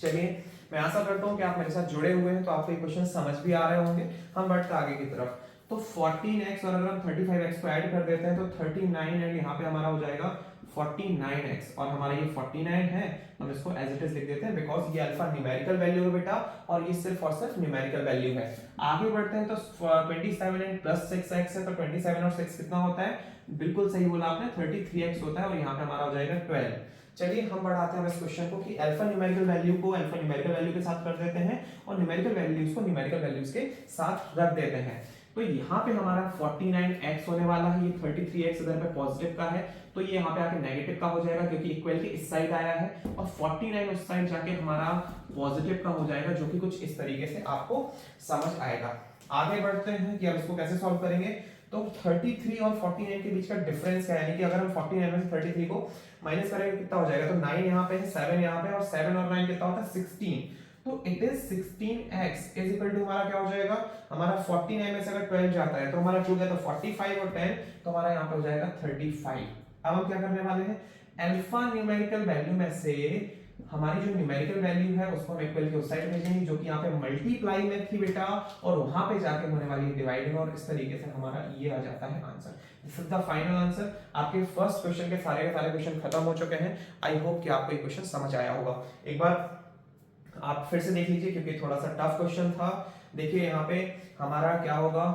चलिए मैं आशा करता हूँ कि आप मेरे साथ जुड़े हुए हैं, तो आपको ये क्वेश्चन समझ भी आ रहे होंगे। हम बढ़ते आगे की तरफ। तो 14x और अगर हम 35x को ऐड कर देते हैं तो 39 एंड यहाँ पे हमारा हो जाएगा 49x, और हमारा ये 49 है, हम इसको एज इट इज लिख देते हैं बिकॉज ये अल्फा न्यूमेरिकल वैल्यू है बेटा, और ये सिर्फ और सिर्फ न्यूमेरिकल वैल्यू है। आगे बढ़ते हैं तो 27 एंड प्लस 6x है, तो 27 और 6 कितना होता है, बिल्कुल सही बोला आपने 33x होता है, और यहाँ पे हमारा हो जाएगा 12। चलिए हम बढ़ाते हैं इस क्वेश्चन को कि अल्फा न्यूमेरिकल वैल्यू को अल्फा न्यूमेरिकल वैल्यू के साथ कर देते हैं और न्यूमेरिकल वैल्यूज को न्यूमेरिकल वैल्यूज के साथ रख देते हैं। तो यहाँ पे हमारा 49x होने वाला है, ये 33x इधर पे पॉजिटिव का है, तो ये यहाँ पे आके नेगेटिव का हो जाएगा क्योंकि इक्वल के इस साइड आया है, और 49 उस साइड जाके हमारा पॉजिटिव का हो जाएगा, जो कि कुछ इस तरीके से आपको समझ आएगा। आगे बढ़ते हैं कि अब इसको कैसे सॉल्व करेंगे। तो 33 और 49 के बीच का डिफरेंस क्या है, यानी कि अगर हम 49 में से 33 को माइनस करेंगे कितना हो जाएगा, तो 9 यहाँ पे है, 7 यहाँ पे, और 7 और 9 कितना होता है 16, तो it is 16x is equal to हमारा क्या हो जाएगा, हमारा 49 में से अगर 12 जाता है तो हमारा टू गया तो 45 और 10, तो हमारा यहाँ पे हो जाएगा 35। अब हम क्या करने वाले हैं, अल्फा न्यूमेरिकल वैल्यू में से हमारी जो न्यूमेरिकल वैल्यू है उसको हम इक्वल के उस साइड भेजेंगे, जो कि यहाँ पे मल्टीप्लाई में थी बेटा, और वहां पे जाके होने वाली डिवाइडिंग, और इस तरीके से हमारा ये आ जाता है answer. This is the final answer. आपके फर्स्ट क्वेश्चन के सारे क्वेश्चन खत्म हो चुके हैं। आई होप कि आपको ये क्वेश्चन समझ आया होगा। एक बार आप फिर से देख लीजिए क्योंकि थोड़ा सा टफ क्वेश्चन था। देखिए यहाँ पे हमारा क्या होगा,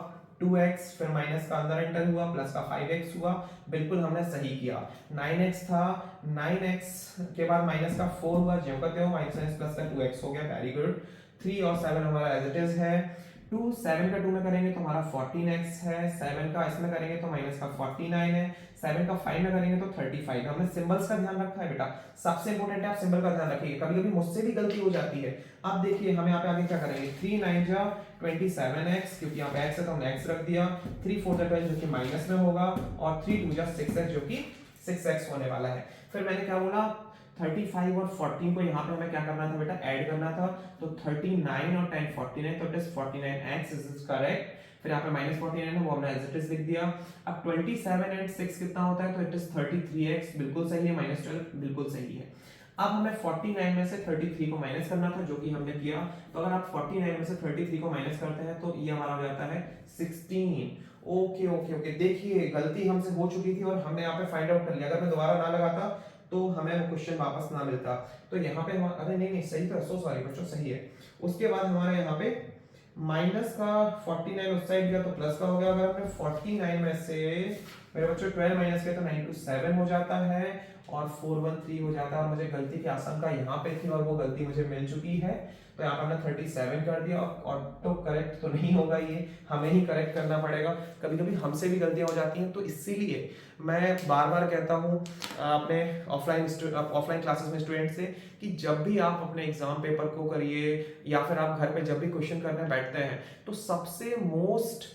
2x फिर माइनस का अंदर एंटर हुआ, प्लस का 5x हुआ, बिल्कुल हमने सही किया। 9x था, 9x के बाद माइनस का 4 हुआ, जो कहते हो माइनस प्लस का 2x हो गया, वेरी गुड। 3 और 7 हमारा एज इट इज है। 2 7 का 2 में करेंगे तो हमारा 14x है, 7 का इसमें करेंगे तो माइनस का 49 है, 7 का 5 में करेंगे तो 35। हमने सिंबल्स का ध्यान रखा है बेटा, सबसे इंपॉर्टेंट है आप सिंबल का ध्यान रखिए, कभी कभी मुझसे भी गलती हो जाती है। अब देखिए हम यहाँ पे आगे क्या करेंगे, 3 9 जा 27x, क्योंकि यहाँ पे x है तो हमने x रख दिया, 3 4 जा 12 जो कि माइनस में होगा, और 3 2 जा 6x जो कि 6x होने वाला है। फिर मैंने क्या बोला, 35 और 14 को यहाँ पे हमें क्या करना था बेटा, ऐड करना था, तो 39 और 10 49, तो it is 49x is correct. फिर यहाँ पे माइनस 49 है वो हमने एज इट इज लिख दिया। अब 27 एंड 6 कितना होता है, तो इट इज 33x, बिल्कुल सही है, माइनस 12 बिल्कुल सही है। अब हमें 49 में से 33 को माइनस करना था, जो कि हमने किया। तो अगर आप 49 में से 33 को माइनस करते हैं तो ये हमारा हो जाता है 16। ओके ओके ओके, देखिए गलती हमसे हो चुकी थी और हमने यहाँ पे फाइंड आउट कर लिया। अगर मैं दोबारा ना लगाता तो हमें वो क्वेश्चन वापस ना मिलता। तो यहाँ पे अरे नहीं नहीं सही था, सो सॉरी बच्चों, सही है। उसके बाद हमारे यहाँ पे माइनस का 49 उस साइड गया तो प्लस का हो गया। अगर हमने 49 में से मेरे बच्चों 12 माइनस किया तो 9 2 7 हो जाता है, और 4 1 3 हो जाता है, और मुझे गलती की आशंका यहाँ पे थी और वो गलती मुझे मिल चुकी है। तो यहाँ पे हमने 37 कर दिया, और ऑटो करेक्ट तो नहीं होगा, ये हमें ही करेक्ट करना पड़ेगा। कभी कभी हमसे भी गलतियां हो जाती हैं, तो इसीलिए मैं बार बार कहता हूँ अपने ऑफलाइन क्लासेस में स्टूडेंट से कि जब भी आप अपने एग्जाम पेपर को करिए या फिर आप घर पे जब भी क्वेश्चन करने बैठते हैं, तो सबसे मोस्ट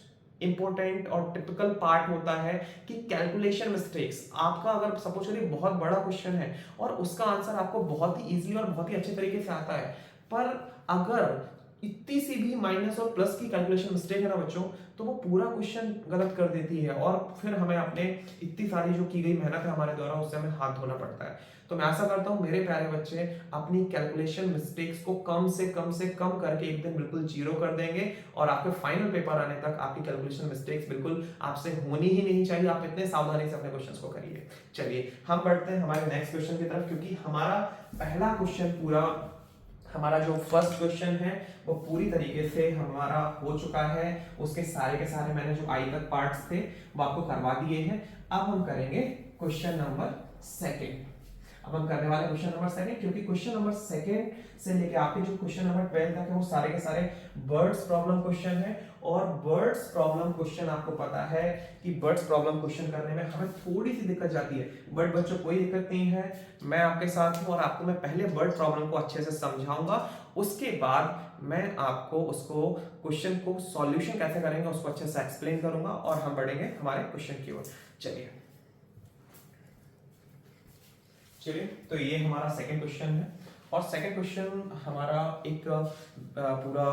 इंपॉर्टेंट और टिपिकल पार्ट होता है कि कैलकुलेशन मिस्टेक्स। आपका अगर सपोज करिए बहुत बड़ा क्वेश्चन है और उसका आंसर आपको बहुत ही इजी और बहुत ही अच्छे तरीके से आता है, पर अगर इतनी सी भी माइनस और प्लस की कैलकुलेशन मिस्टेक है ना बच्चों, तो वो पूरा क्वेश्चन गलत कर देती है, और फिर हमें अपने इतनी सारी जो की गई मेहनत है हमारे द्वारा, उससे हमें हाथ धोना पड़ता है। तो मैं आशा करता हूँ मेरे प्यारे बच्चे अपनी कैलकुलेशन मिस्टेक्स को कम से कम करके एक दिन बिल्कुल जीरो कर देंगे, और आपके फाइनल पेपर आने तक आपकी कैलकुलेशन मिस्टेक्स बिल्कुल आपसे होनी ही नहीं चाहिए। आप इतने सावधानी से अपने क्वेश्चंस को करिए। चलिए हम बढ़ते हैं हमारे नेक्स्ट क्वेश्चन की तरफ, क्योंकि हमारा पहला क्वेश्चन पूरा, हमारा जो फर्स्ट क्वेश्चन है वो पूरी तरीके से हमारा हो चुका है। उसके सारे के सारे मैंने जो आई तक पार्ट्स थे वो आपको करवा दिए हैं। अब हम करेंगे क्वेश्चन नंबर सेकंड। अब हम करने वाले क्वेश्चन नंबर सेकंड, क्योंकि क्वेश्चन नंबर सेकंड से लेके आपके जो क्वेश्चन नंबर 12 तक है वो सारे के सारे बर्ड्स प्रॉब्लम क्वेश्चन है। और बर्ड्स प्रॉब्लम क्वेश्चन आपको पता है कि बर्ड्स प्रॉब्लम क्वेश्चन करने में हमें थोड़ी सी दिक्कत जाती है, बट बच्चों कोई दिक्कत नहीं है, मैं आपके साथ हूं और आपको मैं पहले बर्ड प्रॉब्लम को अच्छे से समझाऊंगा, उसके बाद मैं आपको उसको क्वेश्चन को सॉल्यूशन कैसे करेंगे उसको अच्छे से एक्सप्लेन करूंगा, और हम बढ़ेंगे हमारे क्वेश्चन की ओर। चलिए तो ये हमारा सेकंड क्वेश्चन है, और सेकंड क्वेश्चन हमारा एक पूरा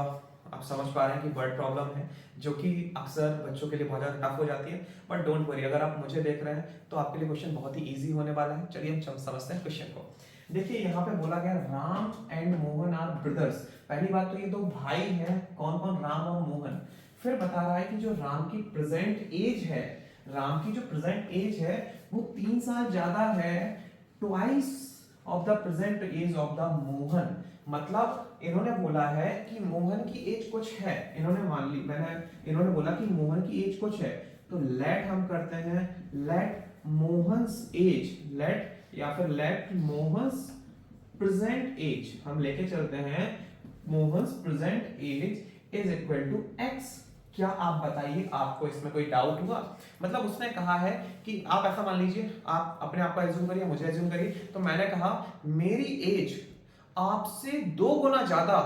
आप समझ पा रहे हैं कि वर्ड प्रॉब्लम है, जो कि अक्सर बच्चों के लिए बहुत ज़्यादा टफ हो जाती है, बट डोंट वरी, अगर आप मुझे देख रहे हैं तो आपके लिए क्वेश्चन बहुत ही इजी होने वाला है। चलिए हम समझते हैं क्वेश्चन को। देखिए यहाँ पे बोला गया Ram and Mohan are brothers. पहली बात तो ये दो भाई हैं, कौन कौन, राम और मोहन। फिर बता रहा है कि जो राम की प्रेजेंट एज है, राम की जो प्रेजेंट एज है वो 3 साल ज्यादा है, twice of the present age of the Mohan. मतलब इन्होंने बोला है कि मोहन की एज कुछ है, इन्होंने मान ली, इन्होंने बोला कि मोहन की एज कुछ है, तो लेट हम करते हैं, लेट मोहन्स एज, लेट या फिर लेट मोहन्स प्रेजेंट एज, हम लेके चलते हैं Mohan's present age is equal to x। क्या आप बताइए, आपको इसमें कोई डाउट हुआ? मतलब उसने कहा है कि आप ऐसा मान लीजिए, आप अपने आप को एज्यूम करिए, मुझे एज्यूम करिए, तो मैंने कहा मेरी एज आपसे 2 गुना ज्यादा,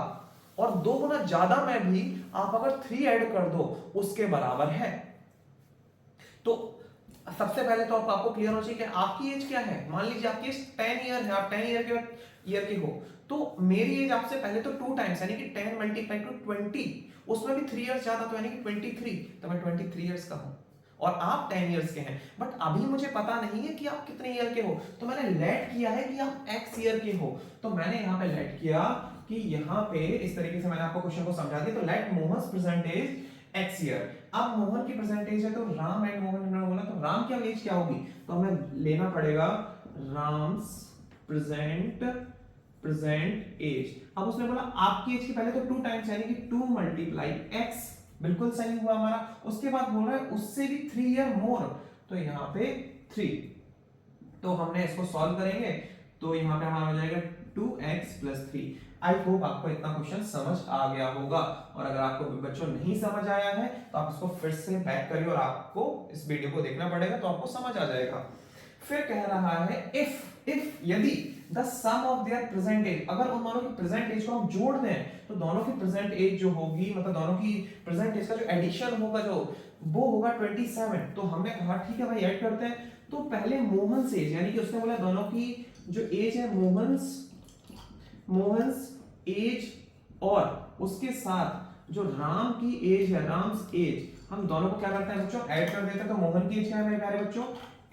और 2 गुना ज्यादा में भी आप अगर 3 ऐड कर दो उसके बराबर है। तो सबसे पहले तो आपको क्लियर होना चाहिए कि आपकी एज क्या है। मान लीजिए आपकी एज 10 ईयर है, आप 10 ईयर के हो, तो मेरी एज आपसे पहले तो 2 टाइम्स यानी कि 10 मल्टीप्लाई टू 20, उसमें भी 3 इयर्स ज्यादा, तो यानी कि 23, तो मैं 23 इयर्स का हूं और आप 10 इयर्स के हैं। बट अभी मुझे पता नहीं है कि आप कितने ईयर के हो, तो मैंने लेट किया है कि आप x ईयर के हो। तो मैंने यहाँ पे लेट किया कि यहाँ पे इस तरीके से मैंने आपको क्वेश्चन को समझा दिया। तो let Mohan's percentage x year. अब मोहन की परसेंटेज है तो राम एंड मोहन इन्होंने बोला, तो राम की एज क्या होगी, तो हमें लेना पड़ेगा राम्स प्रेजेंट एज। अब उसने बोला आपकी एज के पहले तो 2 टाइम्स यानी कि 2 मल्टीप्लाई x, बिल्कुल सही हुआ हमारा। उसके बाद बोल रहा है उससे भी 3 ईयर मोर, तो यहाँ पे 3, तो हमने इसको सॉल्व करेंगे तो यहाँ पे हमारा हो जाएगा 2x + 3। आई होप आपको इतना क्वेश्चन समझ आ गया होगा, और अगर आपको बच्चों नहीं समझ आया है तो आप इसको फिर से बैक करिए और आपको इस वीडियो को देखना पड़ेगा, तो आपको समझ आ जाएगा। फिर कह रहा है इफ यदि the sum of their present age, अगर उन दोनों की प्रेजेंट एज को हम जोड़ दें तो दोनों की प्रेजेंट एज जो होगी, मतलब दोनों की प्रेजेंट एज का जो एडिशन होगा जो वो होगा 27। तो हमने कहा ठीक है भाई ऐड करते हैं। तो पहले मोहन एज, यानी कि उसने बोला दोनों की जो एज है मोहन्स एज और उसके साथ जो राम की एज है राम्स एज, हम दोनों को क्या करते हैं बच्चों ऐड कर देते हैं। तो मोहन की एज क्या है मेरे प्यारे बच्चों,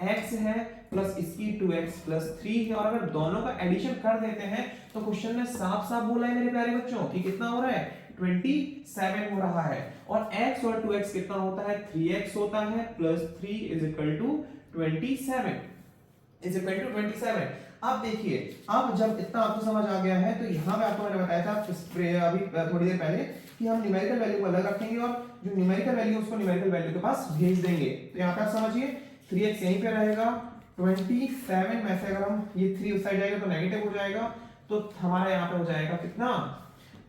x है प्लस इसकी 2x + 3 है, और अगर दोनों का एडिशन कर देते हैं तो क्वेश्चन में साफ साफ बोला है मेरे प्यारे बच्चों कि कितना हो रहा है 27 हो रहा है। और x और 2x कितना होता है 3x होता है, प्लस 3 = 27। अब देखिए, अब जब इतना आपको समझ आ गया है तो यहाँ पे आपको मैंने बताया था अभी थोड़ी देर पहले कि हम न्यूमेरिकल वैल्यू को अलग रखेंगे और जो न्यूमेरिकल वैल्यू उसको न्यूमेरिकल वैल्यू के पास भेज देंगे। तो यहाँ पे आप समझिए 3x यहीं पे रहेगा, 27 में से अगर हम ये 3 उस साइड जाएगा तो नेगेटिव हो जाएगा, तो हमारा यहाँ पे हो जाएगा कितना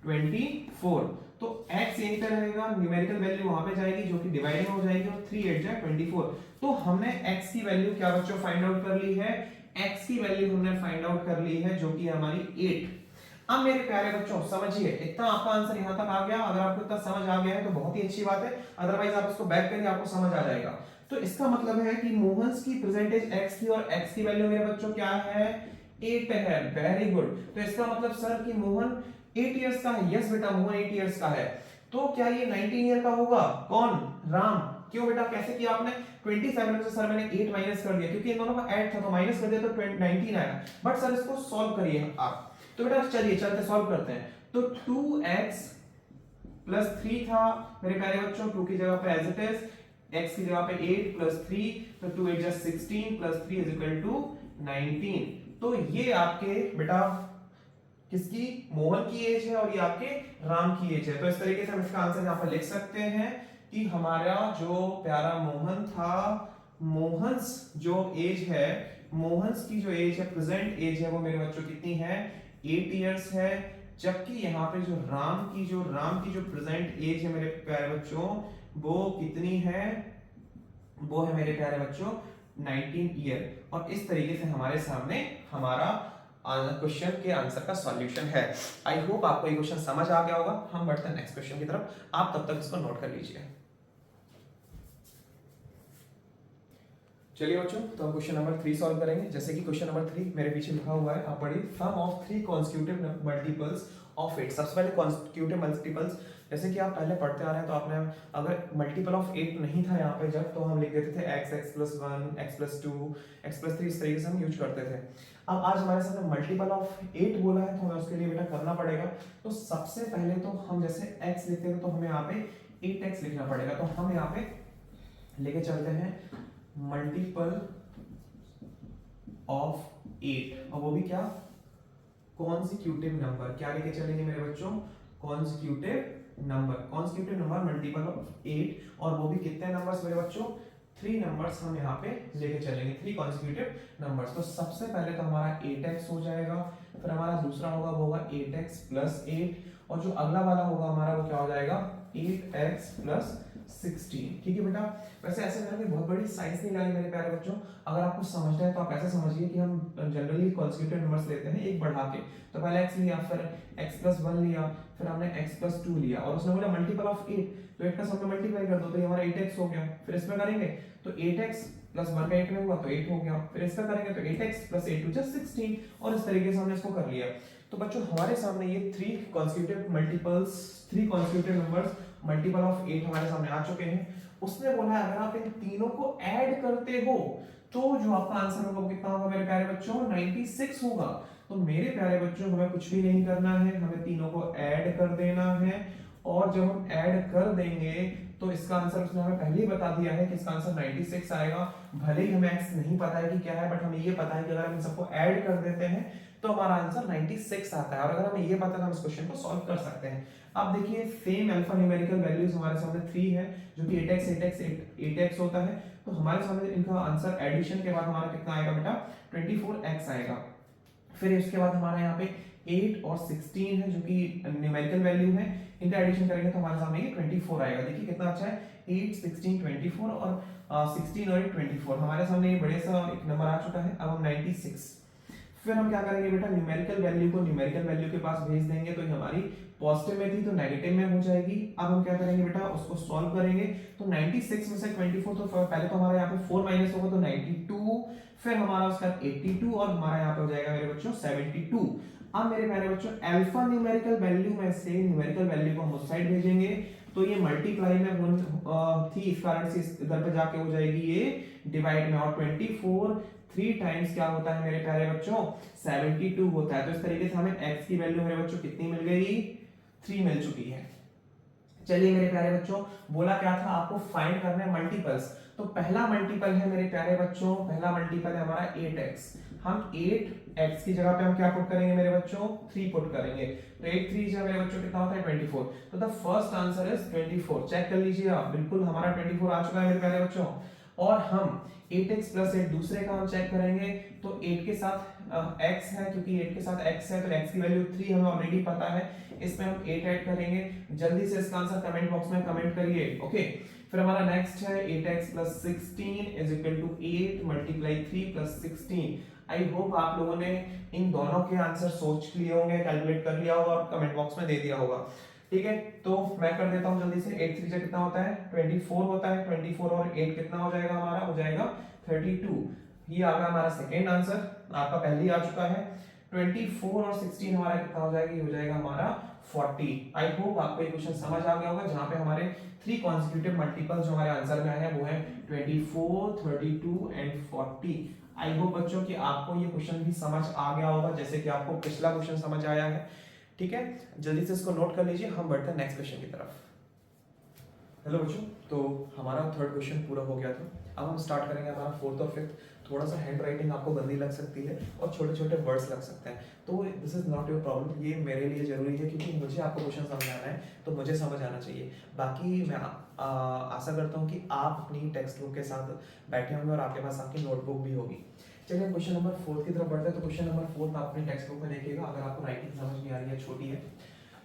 24। तो x यहीं पे रहेगा, न्यूमेरिकल वैल्यू वहां पे जाएगी जो कि डिवाइडिंग हो जाएगी, और 3 8 जाए 24। तो हमने x की वैल्यू क्या बच्चों फाइंड आउट कर ली है, x की वैल्यू हमने फाइंड आउट कर ली है जो कि हमारी 8। अब मेरे प्यारे बच्चों समझिए, इतना आपका आंसर यहां तक आ गया। अगर आपको इतना समझ आ गया है तो बहुत ही अच्छी बात है, अदरवाइज आप इसको बैक करिए आपको समझ आ जाएगा। तो इसका मतलब है कि मोहन्स की परसेंटेज x थी और x की वैल्यू मेरे बच्चों क्या है 8 है। Very good. तो इसका मतलब सर कि मोहन 8 इयर्स का है। यस बेटा मोहन 8 इयर्स का है। तो क्या ये 19 ईयर का होगा, कौन राम? क्यों बेटा, कैसे किया आपने? 27 में से सर मैंने 8 माइनस कर दिया क्योंकि इन दोनों का ऐड था, तो माइनस कर दिया तो 19 आया। बट सर इसको सॉल्व करिए आप। तो बेटा चलिए चलते सॉल्व करते हैं। तो 2x + 3 था मेरे प्यारे बच्चों, 2 की जगह पे एज इट इज, x की जगह पे 8 + 3, तो 2 8 = 16 + 3 = 19। तो ये आपके बेटा किसकी, मोहन की एज है और ये आपके राम की एज है। तो इस तरीके से हम इसका आंसर यहाँ पर लिख सकते हैं कि हमारा जो प्यारा मोहन था, मोहन्स जो एज है, मोहन्स की जो एज है प्रेजेंट एज है वो मेरे बच्चों कितनी है 8 इयर्स है। जबकि यहाँ पे जो राम की जो प्रेजेंट एज है मेरे प्यारे बच्चों वो कितनी है, वो है मेरे प्यारे बच्चों 19 ईयर। और इस तरीके से हमारे सामने हमारा क्वेश्चन के आंसर का सॉल्यूशन है। आई होप आपको ये क्वेश्चन समझ आ गया होगा। हम बढ़ते हैं नेक्स्ट क्वेश्चन की तरफ, आप तब तक इसको नोट कर लीजिए। चलिए बच्चों, तो हम क्वेश्चन नंबर 3 सॉल्व करेंगे। जैसे कि क्वेश्चन नंबर 3 मेरे पीछे लिखा हुआ है, आप पढ़िए। सम ऑफ 3 कॉन्सेक्यूटिव मल्टीपल्स ऑफ 8। सबसे पहले कॉन्सेक्यूटिव मल्टीपल्स, जैसे कि आप पहले पढ़ते आ रहे हैं तो आपने अगर मल्टीपल ऑफ 8 नहीं था यहाँ पे जब, तो हम लिख देते थे x + 1 x + 2 x + 3, इस तरीके से हम यूज करते थे। अब आज हमारे साथ मल्टीपल ऑफ 8 बोला है तो हमें उसके लिए बेटा करना पड़ेगा। तो सबसे पहले तो हम जैसे x लिखते थे तो हमें यहाँ पे 8x लिखना पड़ेगा। तो हम यहाँ पे लेके चलते हैं मल्टीपल ऑफ 8, और वो भी क्या, कॉन्सेक्यूटिव नंबर। क्या लेके चलेंगे मेरे बच्चों, कॉन्सेक्यूटिव नंबर मल्टीपल ऑफ 8, और वो भी कितने नंबर्स मेरे बच्चों 3 नंबर्स हम यहाँ पे लेके चलेंगे, 3 कॉन्सेक्यूटिव नंबर्स। तो सबसे पहले तो हमारा 8x हो जाएगा, फिर हमारा दूसरा होगा वो होगा 8x + 8, और जो अगला वाला होगा हमारा वो क्या हो जाएगा 8x + 16। ठीक है बेटा, वैसे ऐसे मैंने कोई बहुत बड़ी साइंस नहीं लाई मेरे प्यारे बच्चों। अगर आपको समझना है तो आप ऐसा समझिए कि हम जनरली कॉन्जिक्यूटिव नंबर्स लेते हैं एक बढ़ा के। तो पहले x लिया, फिर x प्लस 1 लिया, फिर हमने x प्लस 2 लिया, और उसने बोला मल्टीपल ऑफ 8, तो 8 का सब में मल्टीप्लाई कर दो, तो ये हमारा 8x हो गया। फिर इसमें करेंगे तो 8x प्लस 1 का 8 में हुआ तो 8 हो गया। फिर इसका करेंगे तो 8x प्लस 8 टू 16, और इस तरीके से हमने इसको कर लिया। तो बच्चों हमारे सामने ये 3 consecutive multiples, 3 consecutive numbers multiple of 8 हमारे सामने आ चुके हैं। उसने बोला है अगर आप इन तीनों को ऐड करते हो तो जो आपका आंसर होगा वो कितना होगा मेरे प्यारे बच्चों, 96 होगा। तो मेरे प्यारे बच्चों हमें कुछ भी नहीं करना है, हमें तीनों को ऐड कर देना है, और जब हम ऐड कर देंगे तो इसका आंसर उसने हमें पहले ही बता दिया है कि इसका आंसर 96 आएगा। भले ही हमें x नहीं पता है कि क्या है, बट हमें ये पता है कि अगर हम इन सबको ऐड कर देते हैं तो हमारा आंसर 96 आता है, और अगर हमें ये पता है तो हम इस क्वेश्चन को सॉल्व कर सकते हैं। अब देखिए सेम अल्फा न्यूमेरिकल वैल्यूज हमारे सामने 3 है, जो कि 8x 8x 8x होता है। तो हमारे सामने इनका आंसर एडिशन के बाद हमारा कितना आएगा बेटा, 24x आएगा। फिर इसके बाद हमारा यहाँ पे 8 और 16 है जो कि न्यूमेरिकल वैल्यू है, इनका एडिशन करेंगे तो हमारे सामने ये 24 आएगा। देखिए कितना अच्छा है, 8 16 24 और 16 और 24 हमारे सामने ये बड़े सा एक नंबर आ चुका है। अब हम 96, फिर हम क्या करेंगे बेटा, न्यूमेरिकल वैल्यू को न्यूमेरिकल वैल्यू के पास भेज देंगे, तो ये हमारी पॉजिटिव में थी तो नेगेटिव में हो जाएगी। अब हम क्या करेंगे बेटा, उसको सॉल्व करेंगे। तो 96 में से 24, तो पहले तो हमारा यहाँ पे 4 माइनस होगा तो 92, फिर हमारा उसका 82, और हमारा यहाँ पे हो जाएगा मेरे बच्चों 72। अब मेरे प्यारे बच्चों अल्फा न्यूमेरिकल वैल्यू में से न्यूमेरिकल वैल्यू को हम उस साइड भेजेंगे, तो ये मल्टीप्लाई में 1 थी, इस कारण से इधर पे जाके हो जाएगी ये डिवाइड में, और 24 3 टाइम्स क्या होता है मेरे प्यारे बच्चों, 72 होता है। तो इस तरीके से हमें x की वैल्यू मेरे बच्चों कितनी मिल गई, 3 मिल चुकी है। चलिए मेरे प्यारे बच्चों, बोला क्या था आपको फाइंड करना है मल्टीपल्स। तो पहला मल्टीपल है मेरे प्यारे बच्चों, पहला मल्टीपल है हमारा 8x। हम 8x की जगह पे हम क्या पुट करेंगे मेरे बच्चों, 3 पुट करेंगे। तो 8 3 जो मेरे बच्चों कितना होता है, 24। तो the first answer is 24। Check कर लीजिए आप, बिल्कुल हमारा 24 आ चुका है मेरे प्यारे बच्चों। और हम 8x प्लस 8 दूसरे का हम चेक करेंगे, तो 8 के साथ x है, क्योंकि 8 के साथ x है तो x की वैल्यू 3 हमें ऑलरेडी पता है, इसमें हम 8 ऐड करेंगे। जल्दी से इसका आंसर कमेंट बॉक्स में कमेंट करिए, ओके। फिर हमारा नेक्स्ट है 8x plus 16 is equal to 8 multiply 3 plus 16। I hope आप लोगों ने इन दोनों के आंसर सोच लिए होंगे, कैलकुलेट कर लिया होगा और कमेंट बॉक्स में दे दिया होगा। ठीक है, तो मैं कर देता हूं जल्दी से। 8 3 से कितना होता है, 24 होता है। 24 और 8 कितना हो जाएगा हमारा, हो जाएगा 32। ये आ गया हमारा सेकेंड आंसर, आपका पहले आ चुका है। 24 और 16 हमारा कितना हो जाएगा, ये हो जाएगा हमारा 40। आई होप आपको ये क्वेश्चन समझ आ गया होगा, जहां पे हमारे 3 कॉन्सेक्यूटिव मल्टीपल्स जो हमारे आंसर में आए हैं वो है 24 32 एंड 40। आई होप बच्चों कि आपको ये क्वेश्चन भी समझ आ गया होगा, जैसे कि आपको पिछला क्वेश्चन समझ आया है। ठीक है, जल्दी से इसको नोट कर लीजिए, हम बढ़ते हैं नेक्स्ट क्वेश्चन की तरफ। हेलो बच्चों, तो हमारा थर्ड क्वेश्चन पूरा हो गया था। अब हम स्टार्ट करेंगे हमारा फोर्थ और फिफ्थ। थोड़ा सा हैंड राइटिंग आपको गंदी लग सकती है और छोटे छोटे वर्ड्स लग सकते हैं, तो this is not your problem, ये मेरे लिए जरूरी है क्योंकि मुझे आपको क्वेश्चन समझाना है तो मुझे समझ आना चाहिए। बाकी मैं आशा करता हूँ कि आप अपनी टेक्स्ट बुक के साथ बैठे होंगे और आपके पास आपकी नोटबुक भी होगी। चलिए क्वेश्चन नंबर 4 की तरफ बढ़ते हैं। तो क्वेश्चन नंबर 4 आप अपनी टेक्स्ट बुक में देखिएगा, अगर आपको राइटिंग समझ नहीं आ रही है, छोटी है।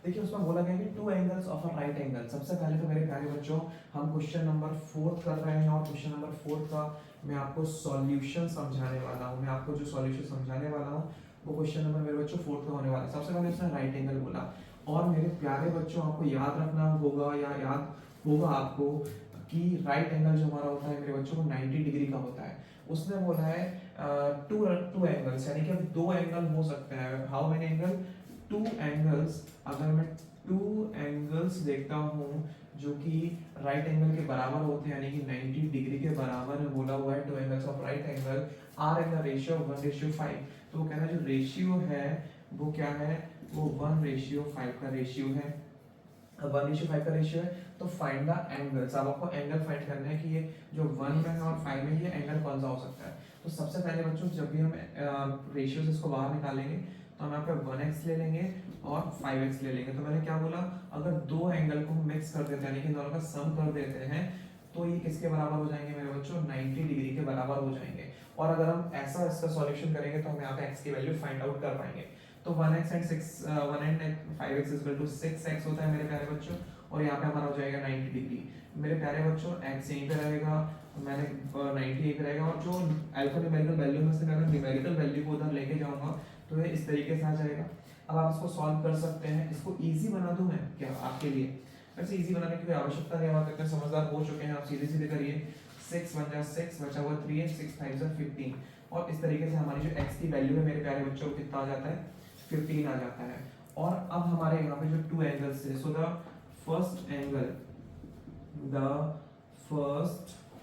देखिए उसमें बोला गया कि 2 angles of a right angle. सबसे पहले तो मेरे प्यारे बच्चों हम क्वेश्चन नंबर 4 कर रहे हैं, और क्वेश्चन नंबर 4 का मैं आपको सॉल्यूशन समझाने वाला हूं। मैं आपको जो सॉल्यूशन समझाने वाला हूं वो क्वेश्चन नंबर मेरे बच्चों 4 का होने वाला है। सबसे पहले इसने राइट एंगल बोला, और मेरे प्यारे बच्चों आपको याद रखना होगा या याद होगा आपको कि राइट एंगल जो हमारा होता है मेरे बच्चों को 90 डिग्री का होता है। उसने बोला है टू एंगल्स, यानी कि अब 2 एंगल हो सकते हैं। How many angle, 2 angles. अगर मैं 2 एंगल्स देखता हूँ जो कि राइट एंगल के बराबर होते हैं, यानी कि 90 डिग्री के बराबर है, बोला हुआ है 2 angles of right angle are in the ratio 1:5। तो वो कह रहा है जो रेशियो है वो क्या है, वो 1:5 का रेशियो है। 1:5 का रेशियो है, तो फाइंड द एंगल्स। अब आपको एंगल फाइंड करना है कि ये जो 1 में है और 5 में, ये एंगल कौन सा हो सकता है। तो सबसे पहले बच्चों जब भी हम रेशियो से इसको बाहर निकालेंगे तो हम यहाँ पे 1x ले लेंगे और 5x ले लेंगे। तो मैंने क्या बोला, अगर 2 एंगल को मिक्स कर देते हैं, यानी कि दोनों का सम कर देते हैं, तो ये किसके बराबर हो जाएंगे मेरे बच्चों, 90 डिग्री के बराबर हो जाएंगे। और अगर हम ऐसा इसका सॉल्यूशन करेंगे तो हम यहाँ पे x की वैल्यू फाइंड आउट कर पाएंगे। तो 1x and 5x equal to 6x होता है मेरे प्यारे बच्चों, और यहाँ पे हमारा हो जाएगा 90 डिग्री। मेरे प्यारे बच्चों x यहीं पे रहेगा, मैंने 90 यहीं पे रहेगा, और जो अल्फा न्यूमेरिकल वैल्यू में से मैं अगर न्यूमेरिकल वैल्यू को उधर लेके जाऊंगा तो ये इस तरीके से आ जाएगा। अब आप इसको सॉल्व कर सकते हैं। इसको इजी बना दूं मैं क्या आपके लिए? वैसे इजी बनाने की कोई आवश्यकता नहीं है, आप इतने समझदार हो चुके हैं, आप सीधे सीधे करिए। 6 1 जा 6, बचा हुआ 3 6 5 जा 15, और इस तरीके से हमारी जो x की वैल्यू है मेरे प्यारे बच्चों को कितना आ जाता है? 15 आ जाता है। और अब हमारे यहाँ पे जो टू एंगल्स है, so the first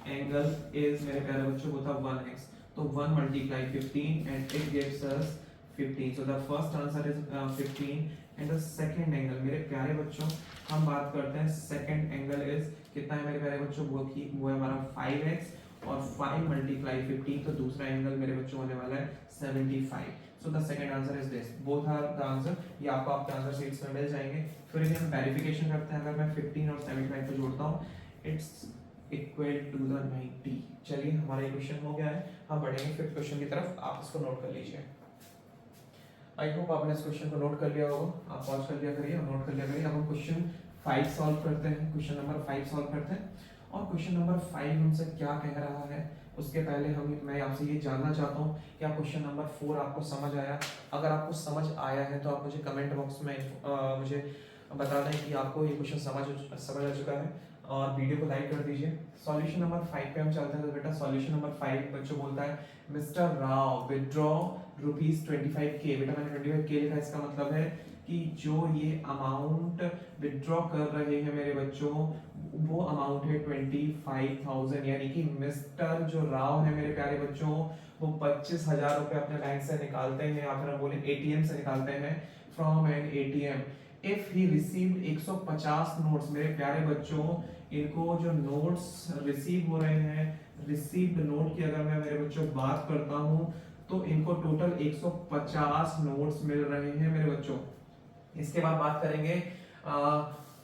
angle is मेरे प्यारे बच्चों को था 1x, तो 1 multiply 15 and it gives us 15, so the first answer is 15। And the second angle मेरे प्यारे बच्चों, हम बात करते हैं सेकंड एंगल इज कितना है मेरे प्यारे बच्चों? वो है हमारा 5x, और 5 मल्टीप्लाई 15, तो दूसरा एंगल मेरे बच्चों होने वाला है 75। So the second answer is this, both are the answer. ये आपको आपके आंसर शीट्स में मिल जाएंगे। फिर इन्हें हम वेरिफिकेशन करते हैं। अगर मैं 15 और 75 को जोड़ता हूँ, इट्स इक्वल टू द 90। चलिए हमारा ये क्वेश्चन हो गया है, हम बढ़ेंगे फिफ्थ क्वेश्चन की तरफ। आप इसको नोट कर लीजिए। आई होप आपने इस क्वेश्चन को नोट कर लिया होगा। आप पॉज कर लिया करिए और नोट कर लिया करिए। अब हम क्वेश्चन 5 सॉल्व करते हैं, क्वेश्चन नंबर 5 सॉल्व करते हैं। और क्वेश्चन नंबर 5 हमसे क्या कह रहा है उसके पहले मैं आपसे ये जानना चाहता हूँ कि आप क्वेश्चन नंबर 4 आपको समझ आया? अगर आपको समझ आया है तो आप मुझे कमेंट बॉक्स में मुझे बता दें कि आपको ये क्वेश्चन समझ आ चुका है, और वीडियो को लाइक कर दीजिए। सॉल्यूशन नंबर 5 पे हम चलते हैं। तो बेटा सॉल्यूशन नंबर 5 बच्चों बोलता है मिस्टर राव विथड्रॉ ₹25K। बेटा मैंने 25K लिखा, इसका मतलब है कि जो ये अमाउंट विथड्रॉ कर रहे हैं मेरे बच्चों, वो अमाउंट है 25,000, यानी कि मिस्टर जो राव है मेरे प्यारे बच्चों, वो 25,000 रुपए अपने बैंक से निकालते हैं, या फिर हम बोले एटीएम से निकालते हैं, from N ATM. If he received 150 notes, मेरे प्यारे बच्चों इनको जो नोट्स रिसीव हो रहे हैं, रिसीव्ड नोट की अगर मैं मेरे बच्चों बात करता हूँ, तो इनको टोटल 150 नोट्स मिल रहे हैं मेरे बच्चों। इसके बाद बात करेंगे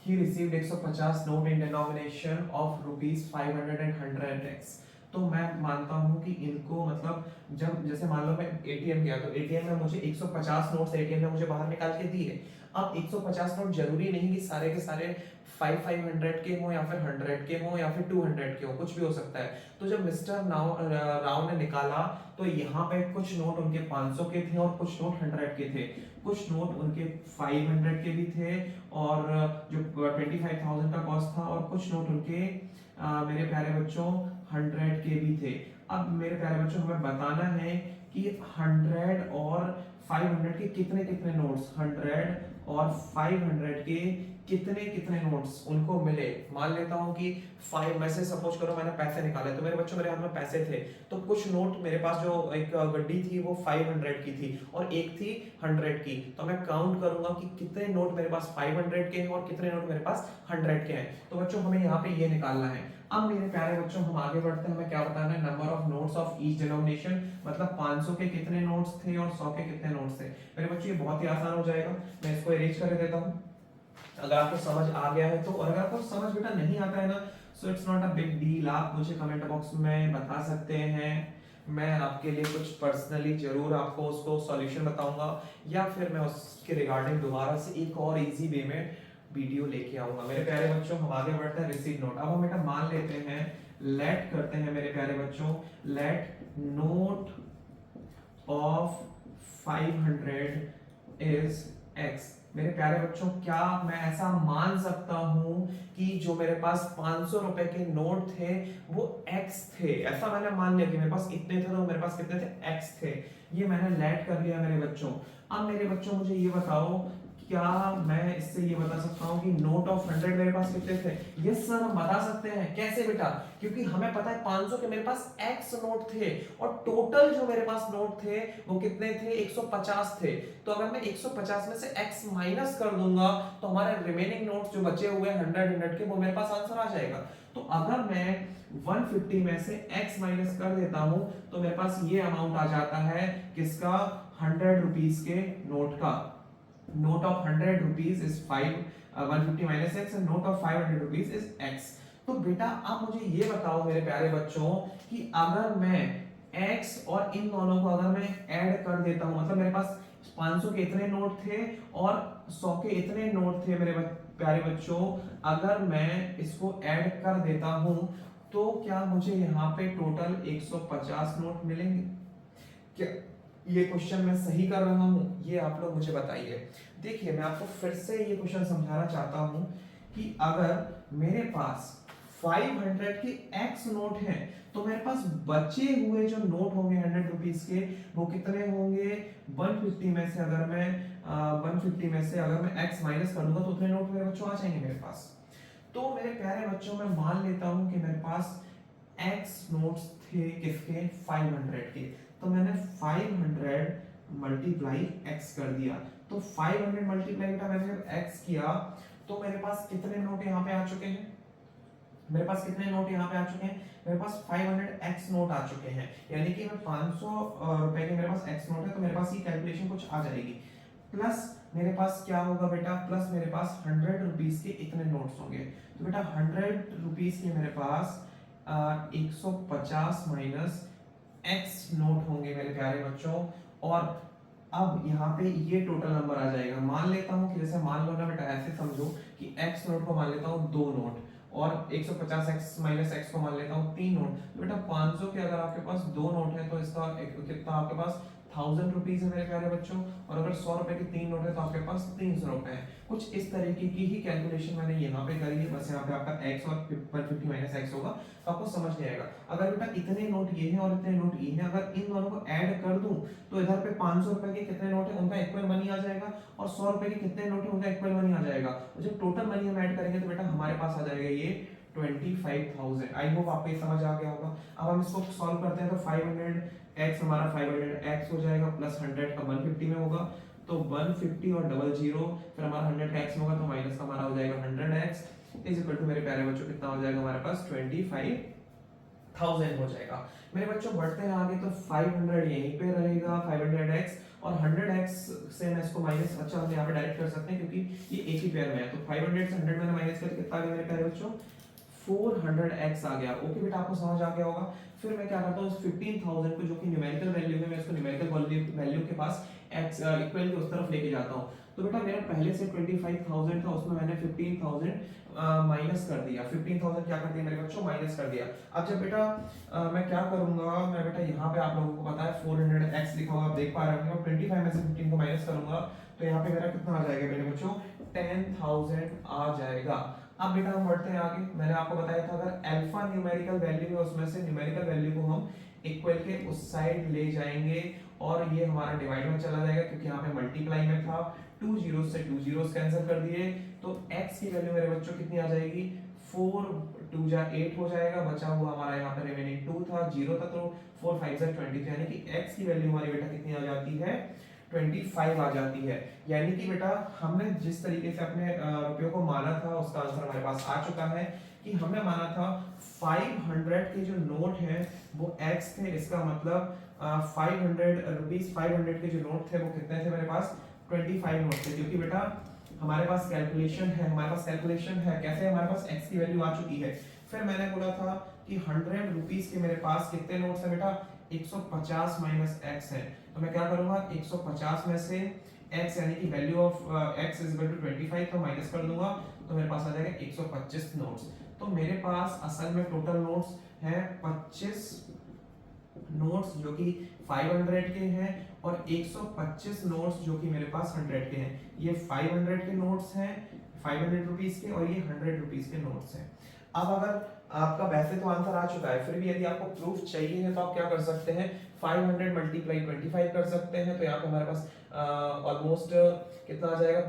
he received 150 note in denomination of ₹500 and 100x। तो मैं मानता हूं कि इनको मतलब जब जैसे मान लो मैं एटीएम गया, तो एटीएम में मुझे 150 नोट्स एटीएम ने मुझे बाहर निकाल के दिए। अब 150 नोट जरूरी नहीं कि सारे के सारे 500 के हो, या फिर 100 के हो, या फिर 200 के हो, कुछ भी हो सकता है। तो जब मिस्टर राव ने निकाला, तो यहाँ पे कुछ नोट उनके 500 के थे और कुछ नोट 100 के थे, कुछ नोट उनके 500 के भी थे और जो 25,000 का कॉस्ट था, और कुछ नोट उनके मेरे प्यारे बच्चों 100 के भी थे। अब मेरे प्यारे बच्चों हमें बताना है कि 100 और 500 के कितने कितने नोट्स, 100 और 500 के कितने कितने नोट्स उनको मिले। मान लेता हूं कि 5 में से सपोज करो मैंने पैसे निकाले, तो मेरे बच्चों मेरे हाथ में पैसे थे, तो कुछ नोट मेरे पास जो एक गड्डी थी वो 500 की थी और एक थी 100 की। तो मैं काउंट करूंगा कि कितने नोट मेरे पास 500 के हैं और कितने नोट मेरे पास 100 के हैं। तो बच्चों हमें यहाँ पे ये निकालना है। अब मेरे प्यारे बच्चों हम आगे बढ़ते हैं। हमें क्या बताना है? Number of notes of each denomination, मतलब 500 के कितने नोट्स थे और 100 के कितने नोट्स थे। मेरे बच्चों ये बहुत ही आसान हो जाएगा, मैं इसको इरेज कर देता हूँ अगर आपको समझ आ गया है तो। और अगर आपको समझ बेटा नहीं आता है ना, so it's not a big deal, आप मुझे कमेंट बॉक्स में बता सकते हैं। मैं आपके लिए कुछ पर्सनली जरूर आपको उसको सॉल्यूशन बताऊंगा, या फिर मैं उसके रिगार्डिंग दोबारा से एक और इजी वे में वीडियो लेके आऊंगा। मेरे प्यारे बच्चों हम आगे बढ़ते हैं। रिसीव नोट, अब हम बेटा मान लेते हैं, लेट करते हैं मेरे प्यारे बच्चों, let note of 500 is x। मेरे प्यारे बच्चों क्या मैं ऐसा मान सकता हूं कि जो मेरे पास 500 रुपए के नोट थे वो x थे? ऐसा मैंने मान लिया कि मेरे पास इतने थे, तो मेरे पास कितने थे? x थे। ये मैंने लेट कर लिया मेरे बच्चों। अब मेरे बच्चों मुझे ये बताओ, क्या मैं इससे ये बता सकता हूँ कि नोट ऑफ 100 मेरे पास कितने थे? यस सर हम बता सकते हैं। कैसे बेटा? क्योंकि हमें पता है 500 के मेरे पास x नोट थे और टोटल जो मेरे पास नोट थे वो कितने थे? 150 थे। तो अगर मैं 150 में से x माइनस कर दूंगा तो हमारे रिमेनिंग नोट्स जो बचे हुए 100 के वो मेरे पास आंसर आ जाएगा। तो अगर मैं 150 में से x माइनस कर देता हूं तो मेरे पास ये अमाउंट आ जाता है किसका? 100 रुपीस के नोट का। Note of 100 rupees is 150 minus x and note of 500 rupees is x। तो बेटा आप मुझे ये बताओ मेरे प्यारे बच्चों कि अगर मैं x और इन दोनों को अगर मैं ऐड कर देता हूं, मतलब मेरे पास 500 के इतने नोट थे और 100 के इतने नोट थे मेरे प्यारे बच्चों अगर मैं इसको ऐड कर देता हूं तो क्या मुझे यहाँ पे टोटल 150 नोट मिलेंगे? क्या ये क्वेश्चन मैं सही कर रहा हूँ? ये आप लोग मुझे बताइए। देखिए मैं आपको फिर से ये क्वेश्चन समझाना चाहता हूँ कि अगर मेरे पास 500 के x नोट हैं तो मेरे पास बचे हुए जो नोट होंगे 100 रुपीस के वो कितने होंगे? 150 में से अगर मैं 150 में से अगर मैं x माइनस कर दूंगा तो उतने नोट मेरे बच्चों आ जाएंगे मेरे पास। तो मेरे प्यारे बच्चों मैं मान लेता हूं कि मेरे पास x नोट्स थे किसके? 500 के। तो मैंने 500 मल्टीप्लाई x कर दिया। तो 500 मल्टीप्लाई बेटा मैंने जब x किया तो मेरे पास कितने नोट यहाँ पे आ चुके हैं? मेरे पास कितने नोट यहाँ पे आ चुके हैं? मेरे पास 500x नोट आ चुके हैं, यानी कि मैं 500 रुपए के मेरे पास x नोट है तो मेरे पास ये कैलकुलेशन कुछ आ जाएगी। प्लस मेरे पास क्या होगा बेटा? प्लस मेरे पास 100 रुपीस के इतने नोट्स होंगे। तो बेटा 100 रुपीस के मेरे पास 150 माइनस x नोट होंगे मेरे प्यारे बच्चों। और अब यहाँ पे ये टोटल नंबर आ जाएगा। मान लेता हूँ कि जैसे मान लो ना बेटा ऐसे समझो कि x नोट को मान लेता हूँ 2 नोट और 150x माइनस x को मान लेता हूँ 3 नोट। तो बेटा 500 के अगर आपके पास 2 नोट है तो इसका कितना आपके पास 1000 रुपीज है मेरे प्यारे बच्चों। और अगर 100 रुपए के 3 नोट है तो आपके पास 300 रुपए है। कुछ इस तरीके की ही कैलकुलेशन मैंने यहाँ पे करी है। बस यहाँ पे आपका x और 150 माइनस x होगा तो आपको समझ नहीं आएगा। अगर बेटा इतने नोट ये हैं और इतने नोट ये हैं, अगर इन दोनों को ऐड कर दूं तो इधर पे 500 रुपए के कितने नोट है उनका इक्वल मनी आ जाएगा और 100 रुपए के कितने नोट है उनका इक्वल मनी आ जाएगा। और जब टोटल मनी हम ऐड करेंगे तो बेटा हमारे पास आ जाएगा ये 25,000। आई होप आपको ये समझ आ गया होगा। अब हम इसको सॉल्व करते हैं तो 500x हमारा 500x हो जाएगा प्लस 100 का 150 में होगा तो 150 और डबल जीरो फिर हमारा 100 का x में होगा तो माइनस का हमारा हो जाएगा 100x इज इक्वल टू मेरे प्यारे बच्चों कितना हो जाएगा हमारे पास 25,000 हो जाएगा। मेरे बच्चों बढ़ते हैं आगे तो 500 यहीं पे रहेगा 500x और 100x से मैं इसको माइनस अच्छा हम यहाँ पे डायरेक्ट कर सकते हैं क्योंकि ये एक ही पेयर में है। तो 500 से 100 मैंने माइनस करके कितना आ गया मेरे प्यारे बच्चों? 400x आ गया। ओके बेटा आपको समझ आ गया होगा। फिर मैं क्या करता हूँ 15,000 को जो कि न्यूमेरिकल वैल्यू है मैं इसको न्यूमेरिकल वैल्यू के पास x इक्वल के उस तरफ लेके जाता हूँ। तो बेटा मेरा पहले से 25,000 था उसमें मैंने 15,000 माइनस कर दिया। 15,000 क्या कर दिया मेरे बच्चों? माइनस कर दिया। अब जब बेटा मैं क्या करूंगा मैं बेटा यहाँ पे आप लोगों को पता है 400x लिखा हुआ आप देख पा रहे होंगे। 25 में से 15 को माइनस करूंगा तो यहाँ पे मेरा कितना आ जाएगा मेरे बच्चों? 10,000 आ जाएगा। अब बेटा हम बढ़ते हैं आगे। मैंने आपको बताया था अगर अल्फा न्यूमेरिकल वैल्यू है उसमें से न्यूमेरिकल वैल्यू को हम इक्वल के उस साइड ले जाएंगे और ये हमारा डिवाइड में चला जाएगा क्योंकि यहाँ पे मल्टीप्लाई में था। 2 जीरोस से 2 जीरोस कैंसिल कर दिए तो x की वैल्यू मेरे बच्चों कितनी आ जाएगी? 4 2 जा 8 हो जाएगा। बचा हुआ हमारा यहाँ पे रिमेनिंग 2 था 0 था तो 4 5 जा 20 यानी कि x की वैल्यू हमारी बेटा कितनी आ जाती है? 25 आ जाती है। यानी कि बेटा हमने जिस तरीके से अपने रुपयों को माना था उसका आंसर हमारे पास आ चुका है कि हमने माना था 500 के जो नोट हैं वो x थे। इसका मतलब 500 रुपीस 500 के जो नोट थे वो कितने थे मेरे पास? 25 नोट थे। क्योंकि बेटा हमारे पास कैलकुलेशन है कैसे हमारे पास x की वैल्यू आ चुकी है। फिर मैंने बोला था कि 100 रुपीस के मेरे पास कितने नोट्स हैं बेटा? 150 माइनस x है। तो मैं क्या करूंगा 150 में से x यानी कि value of x is equal to 25 तो माइनस कर दूंगा तो मेरे पास आ जाएगा 125 नोट्स। तो मेरे पास असल में टोटल नोट्स हैं 25 नोट्स जो कि 500 के हैं और 125 नोट्स जो कि मेरे पास 100 के हैं। ये 500 के नोट्स हैं 500 रुपीस के और ये 100 रुपीस के नोट्स हैं। अब अगर आपका वैसे तो आंसर आ चुका है फिर भी यदि आपको प्रूफ चाहिए है तो आप क्या कर सकते हैं 500 मल्टीप्लाई 25 कर सकते हैं। तो यहाँ पे हमारे पास ऑलमोस्ट कितना आ जाएगा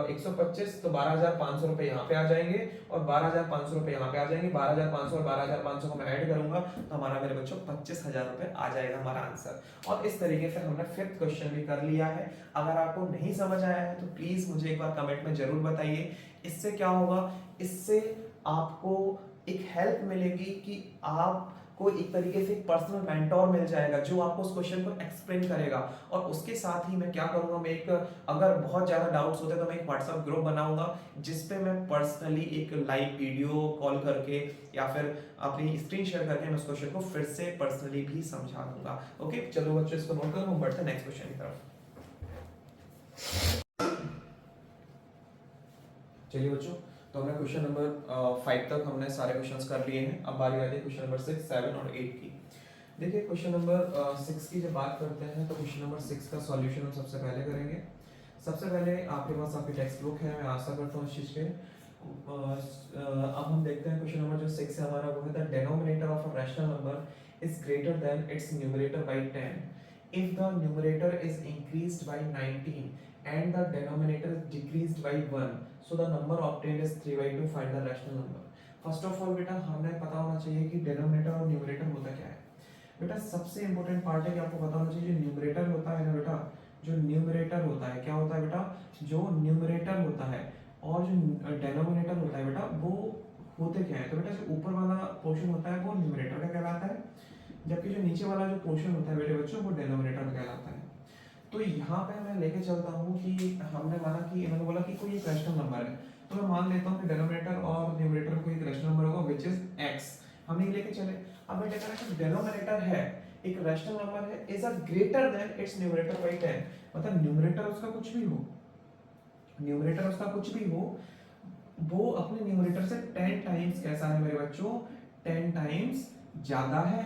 125 तो 12,500 रुपए यहाँ पे आ जाएंगे और 12,500 रुपए यहाँ पे आ जाएंगे। 12,500 और 12,500 को मैं ऐड करूंगा तो हमारा मेरे बच्चों 25,000 रुपए आ जाएगा हमारा आंसर। और इस तरीके से हमने फिफ्थ क्वेश्चन भी कर लिया है। अगर आपको नहीं समझ आया है तो प्लीज मुझे एक बार कमेंट में जरूर बताइए। इससे क्या होगा? इससे आपको एक हेल्प मिलेगी कि आपको एक तरीके से पर्सनल मेंटोर मिल जाएगा जो आपको उस क्वेश्चन को एक्सप्लेन करेगा। और उसके साथ ही मैं क्या करूंगा मैं एक अगर बहुत ज्यादा डाउट्स होते हैं तो मैं एक व्हाट्सएप ग्रुप बनाऊंगा जिस पे मैं पर्सनली एक लाइव वीडियो कॉल करके या फिर अपनी स्क्रीन शेयर करके मैं उस क्वेश्चन को फिर से पर्सनली भी समझा दूंगा। ओके चलो बच्चों इसको नोट करो हम बढ़ते हैं नेक्स्ट क्वेश्चन की तरफ। चलिए बच्चों, तो हमने क्वेश्चन नंबर 5 तक हमने सारे क्वेश्चंस कर लिए हैं। अब बारी आती है क्वेश्चन नंबर 6, 7 और 8 की। देखिए क्वेश्चन नंबर 6 की जब बात करते हैं तो क्वेश्चन नंबर 6 का सॉल्यूशन हम सबसे पहले करेंगे। सबसे पहले आपके पास आपकी टेक्स्ट बुक है, मैं आशा करता हूँ इस चीज़ के। अब हम देखते हैं क्वेश्चन नंबर जो 6 है हमारा, वो है the denominator of a rational number is greater than it's numerator bye 10 if the numerator is increased by 19 and the denominator is decreased by 1, so the number obtained is 3/2. Find the rational number. First of all बेटा हमें पता होना चाहिए कि denominator और numerator होता क्या है। बेटा सबसे इंपॉर्टेंट पार्ट है कि आपको पता होना चाहिए जो न्यूमरेटर होता है ना बेटा, जो न्यूमरेटर होता है क्या होता है बेटा, जो न्यूमरेटर होता है और जो डिनोमिनेटर होता है बेटा वो होते क्या है। तो बेटा जो ऊपर वाला पोर्शन होता है वो न्यूमरेटर का कहलाता है, जबकि जो नीचे वाला जो पोर्शन होता है मेरे बच्चों वो डिनोमिनेटर का कहलाता है। तो यहाँ पे मैं लेके चलता हूँ कि हमने माना कि इन्होंने बोला कि कोई एक रैशनल नंबर है, तो मैं मान लेता हूँ कि डिनोमिनेटर और न्यूमरेटर कोई एक रैशनल नंबर होगा व्हिच इज x। हम ये लेके चले। अब बेटा कह रहा है कि डिनोमिनेटर है एक रैशनल नंबर है is a greater than it's numerator bye 10, मतलब न्यूमरेटर उसका कुछ भी हो, न्यूमरेटर उसका कुछ भी हो, वो अपने न्यूमरेटर से 10 टाइम्स कैसा है मेरे बच्चों, 10 टाइम्स ज्यादा है।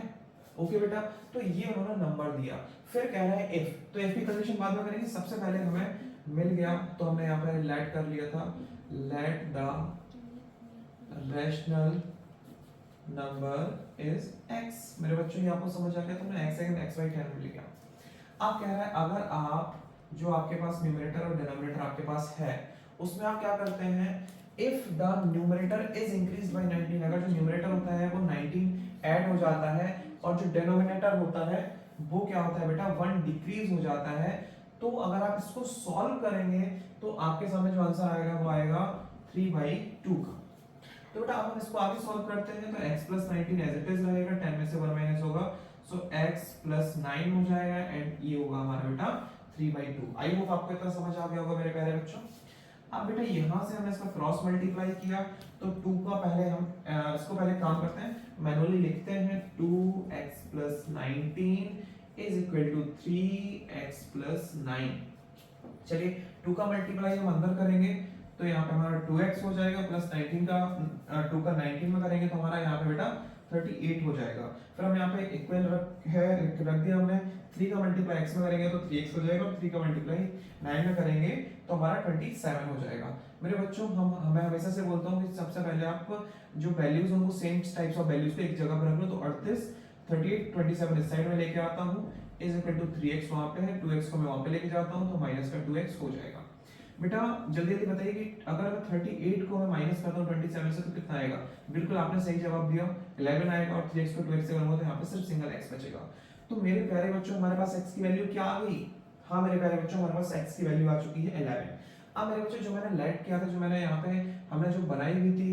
ओके बेटा, तो ये उन्होंने नंबर दिया। फिर कह रहा है इफ, तो इफ की कंडीशन बाद में करेंगे। सबसे पहले हमें मिल गया तो हमने यहाँ पे लेट कर लिया था, let the rational number is x। मेरे बच्चों ये आपको समझ आ गया, तो हमने x सेकंड x बाई 10 मिल गया। अब कह रहा है अगर आप जो आपके पास न्यूमरेटर और डिनोमिनेटर आपके पास है उसमें आप क्या करते हैं, if the numerator is increased by 19, अगर जो न्यूमरेटर होता है वो 19 ऐड हो जाता है और जो डिनोमिनेटर होता है वो क्या होता है बेटा 1 डिक्रीज हो जाता है, तो अगर आप इसको सॉल्व करेंगे तो आपके सामने जो आंसर आएगा वो आएगा 3/2 का। तो बेटा अब हम इसको आगे सॉल्व करते हैं। तो x + 19 एज इट इज रहेगा, 10 में से 1 माइनस होगा, सो x + 9 हो जाएगा एंड ये होगा हमारा बेटा 3/2। आई होप आपको इतना समझ आ गया होगा मेरे प्यारे बच्चों। अब बेटा यहाँ से हमने इसका क्रॉस मल्टीप्लाई किया तो 2 का पहले हम इसको पहले काम करते हैं, मैनुअली लिखते हैं 2x + 19 = 3x + 9। चलिए 2 का मल्टीप्लाई हम अंदर करेंगे तो यहाँ पे हमारा 2x हो जाएगा प्लस 19 का 2 का 19 में करेंगे तो हमारा यहाँ पे बेटा 38 हो जाएगा। फिर हम यहाँ पे इक्वल रख दिया हमने, 3 का मल्टीप्लाई x में करेंगे तो 3x हो जाएगा और 3 का मल्टीप्लाई 9 में करेंगे तो हमारा 27 हो जाएगा। मेरे बच्चों मैं हमेशा से बोलता हूँ कि सबसे पहले आप जो वैल्यूज उनको सेम टाइप्स ऑफ वैल्यूज को एक जगह पर रख लो। तो 38 38 27 इस साइड में लेके आता हूँ = 3x वहाँ पे है, 2x को मैं वहाँ पे लेके जाता हूँ तो माइनस का 2x हो जाएगा। बेटा जल्दी जल्दी बताइए कि अगर मैं 38 को मैं माइनस करता हूँ 27 से तो कितना आएगा। बिल्कुल आपने सही जवाब दिया, 11 आएगा और 3x को 2x से करूंगा तो यहाँ पे सिर्फ सिंगल x बचेगा। तो मेरे प्यारे बच्चों हमारे पास x की वैल्यू क्या आ गई, हाँ मेरे प्यारे बच्चों हमारे पास x की वैल्यू आ चुकी है 11। अब मेरे बच्चों जो मैंने लेट किया था, जो मैंने यहाँ पे हमने जो बनाई हुई थी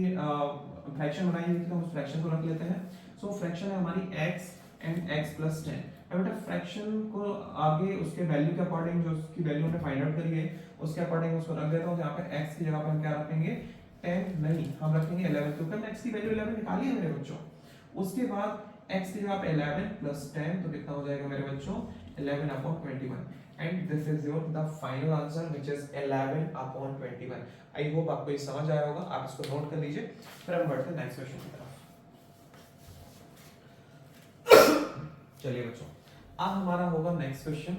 फ्रैक्शन बनाई हुई थी, तो हम उस फ्रैक्शन को रख लेते हैं। सो फ्रैक्शन है हमारी x एंड x + 10। अब बेटा फ्रैक्शन को आगे उसके वैल्यू के अकॉर्डिंग जो उसकी वैल्यू हमने फाइंड आउट करी है उसके अकॉर्डिंग उसको रख देता हूँ। यहाँ पे x की जगह पर हम क्या रखेंगे 10 नहीं, हम रखेंगे 11, क्योंकि हमने x की वैल्यू 11 निकाली है मेरे बच्चों। उसके बाद x की जगह पे 11 + 10 तो कितना हो जाएगा मेरे बच्चों 11/21 and this is your the final answer which is 11/21। I hope आपको ये समझ आया होगा, आप इसको नोट कर लीजिए। फिर हम बढ़ते हैं नेक्स्ट क्वेश्चन की तरफ। चलिए बच्चों अब हमारा होगा नेक्स्ट क्वेश्चन।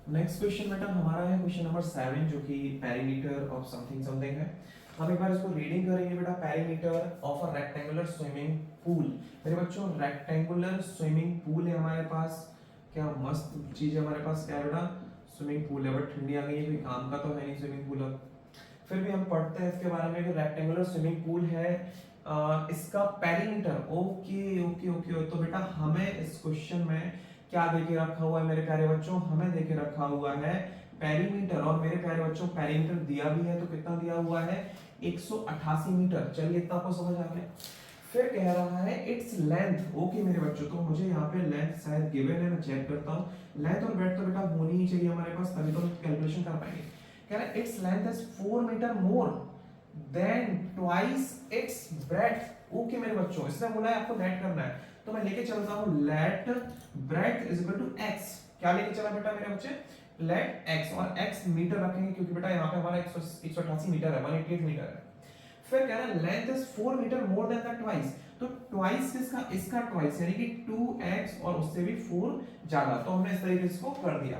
नेक्स्ट क्वेश्चन बेटा हमारा है क्वेश्चन नंबर 7 जो कि पेरीमीटर ऑफ समथिंग समथिंग है। हम एक बार इसको रीडिंग करेंगे बेटा। Perimeter of a rectangular swimming pool. मेरे बच्चों रेक्टेंगुलर स्विमिंग पूल है हमारे पास, क्या मस्त चीज है हमारे पास, क्या बेटा स्विमिंग पूल है। बट ठंडी आ गई है, कोई काम का तो है नहीं स्विमिंग पूल। अब फिर भी हम पढ़ते हैं इसके बारे में कि रेक्टेंगुलर स्विमिंग पूल है, इसका पेरीमीटर ओके ओके ओके। तो बेटा हमें इस क्वेश्चन में क्या देके रखा हुआ है मेरे प्यारे बच्चों, हमें देके रखा हुआ है पेरीमीटर। और मेरे प्यारे बच्चों पेरीमीटर दिया भी है, तो कितना दिया हुआ है 188 मीटर। चलिए इतना आपको समझ आ गया। फिर कह रहा है इट्स लेंथ, ओके मेरे बच्चों, तो मुझे यहाँ पे लेंथ शायद गिवन है, मैं चेक करता हूँ। लेंथ और ब्रेड्थ तो बेटा होनी ही चाहिए हमारे पास, तभी तो हम कैलकुलेशन कर पाएंगे। कह रहा है its length is 4 metre more than twice its breadth. Okay मेरे बच्चों, इसने बोला है आपको लेट करना है, तो मैं लेके चलता हूँ let breadth is equal to x। क्या लेके चला बेटा मेरे बच्चे, लेट x, और x मीटर रखेंगे क्योंकि बेटा यहाँ पे हमारा 188 मीटर है, 188 मीटर है। फिर कह रहा है length is 4 metre more than the twice, तो ट्वाइस किसका, इसका ट्वाइस यानी कि 2x और उससे भी 4 ज्यादा, तो हमने इस तरीके से इसको कर दिया।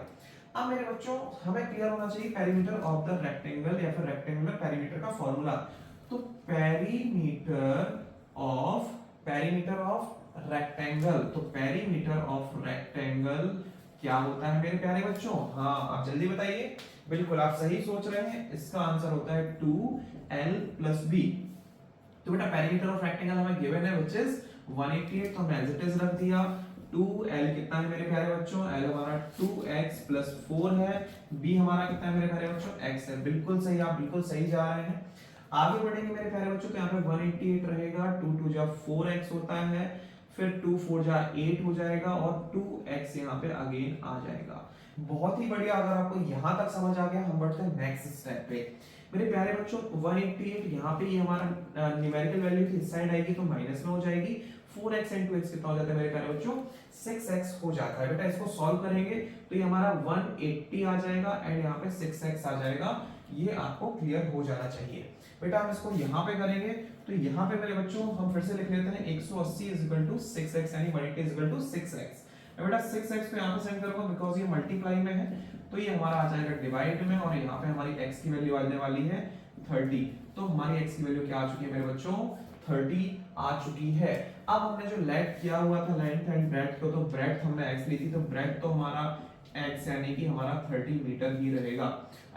अब मेरे बच्चों हमें क्लियर होना चाहिए पेरीमीटर ऑफ द रेक्टेंगल या फिर रेक्टेंगुलर पेरीमीटर का फॉर्मूला। तो पेरीमीटर ऑफ रेक्टेंगल, तो पेरीमीटर ऑफ रेक्टेंगल क्या होता है मेरे प्यारे बच्चों? हाँ आप जल्दी बताइए। बिल्कुल आप सही सोच रहे हैं, इसका आंसर होता है 2l + b। तो बेटा पेरीमीटर ऑफ रेक्टेंगल हमें गिवन है व्हिच इज 188, तो हमने एज इट इज रख दिया। 2l कितना है मेरे प्यारे बच्चों? l हमारा 2x + 4 है, b हमारा कितना है मेरे प्यारे बच्चों? x है। बिल्कुल सही, आप बिल्कुल सही जा रहे हैं। आगे बढ़ेंगे मेरे प्यारे बच्चों, तो यहाँ पे 188 रहेगा, 2 2 जा 4x होता है, फिर 2 4 जा 8 हो जाएगा और 2x यहाँ पे अगेन आ जाएगा। बहुत ही बढ़िया, अगर आपको यहाँ तक समझ आ गया, हम बढ़ते हैं नेक्स्ट स्टेप पे। मेरे प्यारे बच्चों 188 यहाँ पे ये हमारा न्यूमेरिकल वैल्यू की साइड आएगी तो माइनस में हो जाएगी। 4x * 2x कितना हो जाता है मेरे प्यारे बच्चों? 6x हो जाता है। बेटा इसको सॉल्व करेंगे तो ये हमारा 180 आ जाएगा एंड यहाँ पे 6x आ जाएगा। ये आपको क्लियर हो जाना चाहिए। बेटा हम इसको यहाँ पे करेंगे तो यहाँ पे मेरे बच्चों हम फिर से लिख लेते हैं 180 = 6x यानी 180 = 6x। बेटा 6x को यहाँ पे सेंड करूंगा बिकॉज ये मल्टीप्लाई में है, तो ये हमारा आ जाएगा डिवाइड में, और यहाँ पे हमारी x की वैल्यू आने वाली है 30। तो हमारी x की वैल्यू क्या आ चुकी है मेरे बच्चों? 30 आ चुकी है। अब हमने जो लेट किया हुआ था लेंथ एंड ब्रेड्थ को, तो ब्रेड्थ हमने x ली थी, तो ब्रेड्थ तो हमारा x यानी कि हमारा 30 मीटर ही रहेगा।